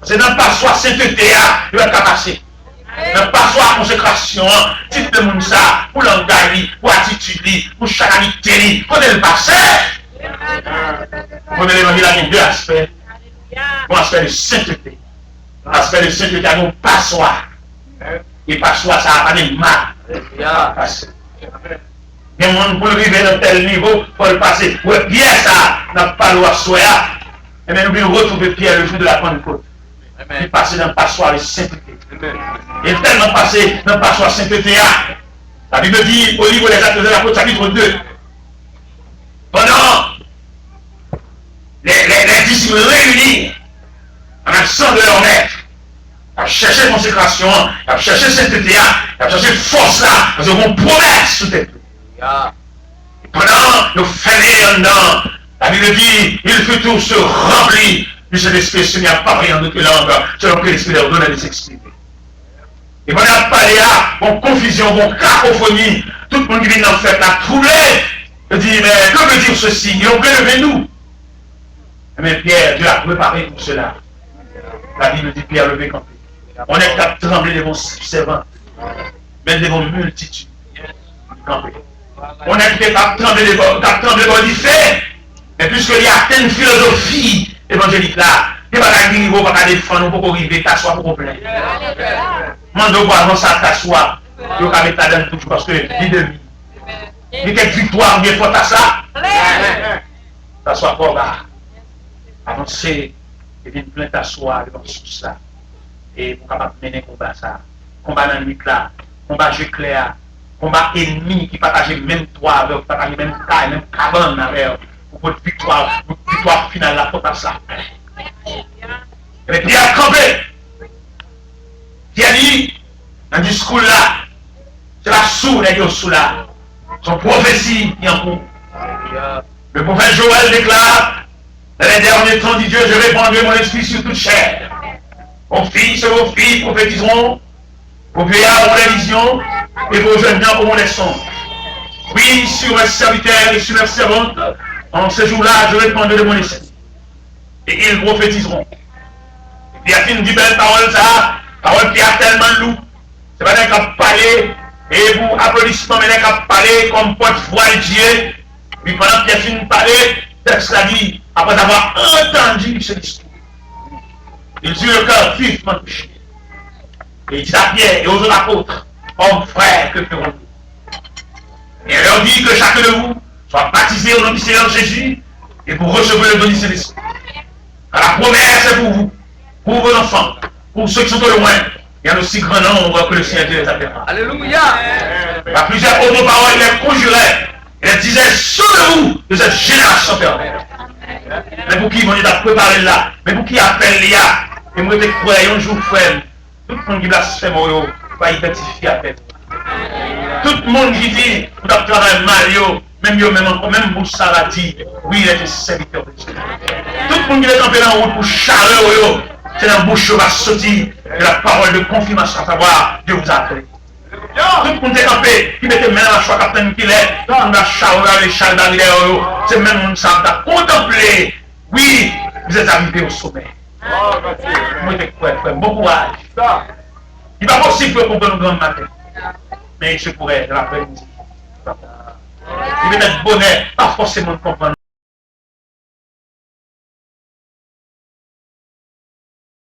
C'est dans le passoire sainteté, il va passer. Dans le passoire consécration, type de monde ça, pour l'engagement, pour l'attitude, pour chacalité, pour le passer. Pour l'évangile, il y a deux aspects. Un aspect de sainteté. L'aspect de sainteté à nos passoires. Et passoire, ça n'a pas de mal. Il y a un monde pour arriver dans tel niveau, pour le passer. Ouais, Pierre, ça n'a pas le soya. Et bien, nous voulons retrouver Pierre le jour de la Pentecôte. Il passe dans le passoire de sainteté. Il est tellement passé dans le passoire de sainteté. La Bible dit au livre des Actes de l'Apôtre, chapitre 2. Pendant les disciples réunis, en absence de leur maître, à chercher consécration, à chercher sainteté, à chercher force là, parce qu'on promet sous tête. Pendant nous faisons dedans, la Bible dit, il fut tout se rempli de cet esprit, il n'y a pas rien d'autre langue, selon que l'esprit leur donne de s'exprimer. Et pendant la parlé là, bon confusion, bon cacophonie, tout le monde qui vient en fait la troublé, il dit, mais que veut dire ceci? Ils ont levé nous. Mais Pierre, Dieu a préparé pour cela. La Bible dit, Pierre levé campé. On est capable de trembler devant servants, mais devant multitude. Campé. On est capable de trembler devant du fait, mais puisqu'il y a une philosophie évangélique là, il va pas dire, pas défendre, pour arriver, t'asseoir pour plein. Mando voir avant ça, t'asseoir, il va mettre la donne toujours parce que l'ennemi. Il y a quelques victoires, bien faut à ça. T'asseoir pour là, avancer, et bien plein t'asseoir devant tout ça. Et pour capable mener combat ça, combat dans la nuit là, combat jeu clair, combat ennemi qui partage même toit avec, partage même taille, même cabane avec, pour votre victoire finale là, pour ça. Et puis il a campé, qui a dit, dans le discours là, c'est la sourde et sous là, son prophétie qui est en cours. Le prophète Joël déclare, dans les derniers temps, dit Dieu, je répandrai mon esprit sur toute chair. Vos fils et vos filles prophétiseront, vos vieillards auront des visions, et vos jeunes gens auront des songes. Oui, sur mes serviteurs et sur mes servantes, en ce jour-là, je répandrai mon esprit. Et ils prophétiseront. Et puis, il y a une belle parole, ça, parole qui a tellement de loup. C'est pas d'un cap parler, et vous, applaudissements, mais d'un cap parler comme porte-voix de Dieu. Puis pendant qu'il y a fini de parler, texte l'a dit, après avoir entendu ce discours. Il dit le cœur vivement touché. Et il dit à Pierre et aux autres apôtres, hommes frères, que ferons-nous? Et il leur dit que chacun de vous soit baptisé au nom du Seigneur Jésus et vous recevrez le don du Saint-Esprit. Car la promesse est pour vous, pour vos enfants, pour ceux qui sont au loin. Il y a un aussi grand nombre que le Seigneur Dieu les appellera. Alléluia! À plusieurs autres paroles, il les conjurait. Il les disait sur vous de cette génération perdue. Mais pour qui Dieu t'a préparé là, mais pour qui appelle là, et moi je crois un jour frère, tout le monde qui blasphème, va identifier à peine. Tout le monde qui dit, vous avez travaillé mal, même Boussara dit, oui, il est un serviteur de Dieu. Tout le monde qui est campé dans la route pour charler, c'est dans la bouche va sortir de la parole de confirmation, à savoir, Dieu vous a appelé. Tout le monde est campé, qui mettait maintenant la choix capitaine qu'il est, on a charlé les chars d'arrière, c'est même on s'en a contemplé. Oui, vous êtes arrivé au sommet. Moi, je crois, frère, bon courage. Il n'est pas possible qu'on comprenne le grand matin. Mais je pourrais, l'après-midi. Il peut être bonheur, pas forcément comprendre.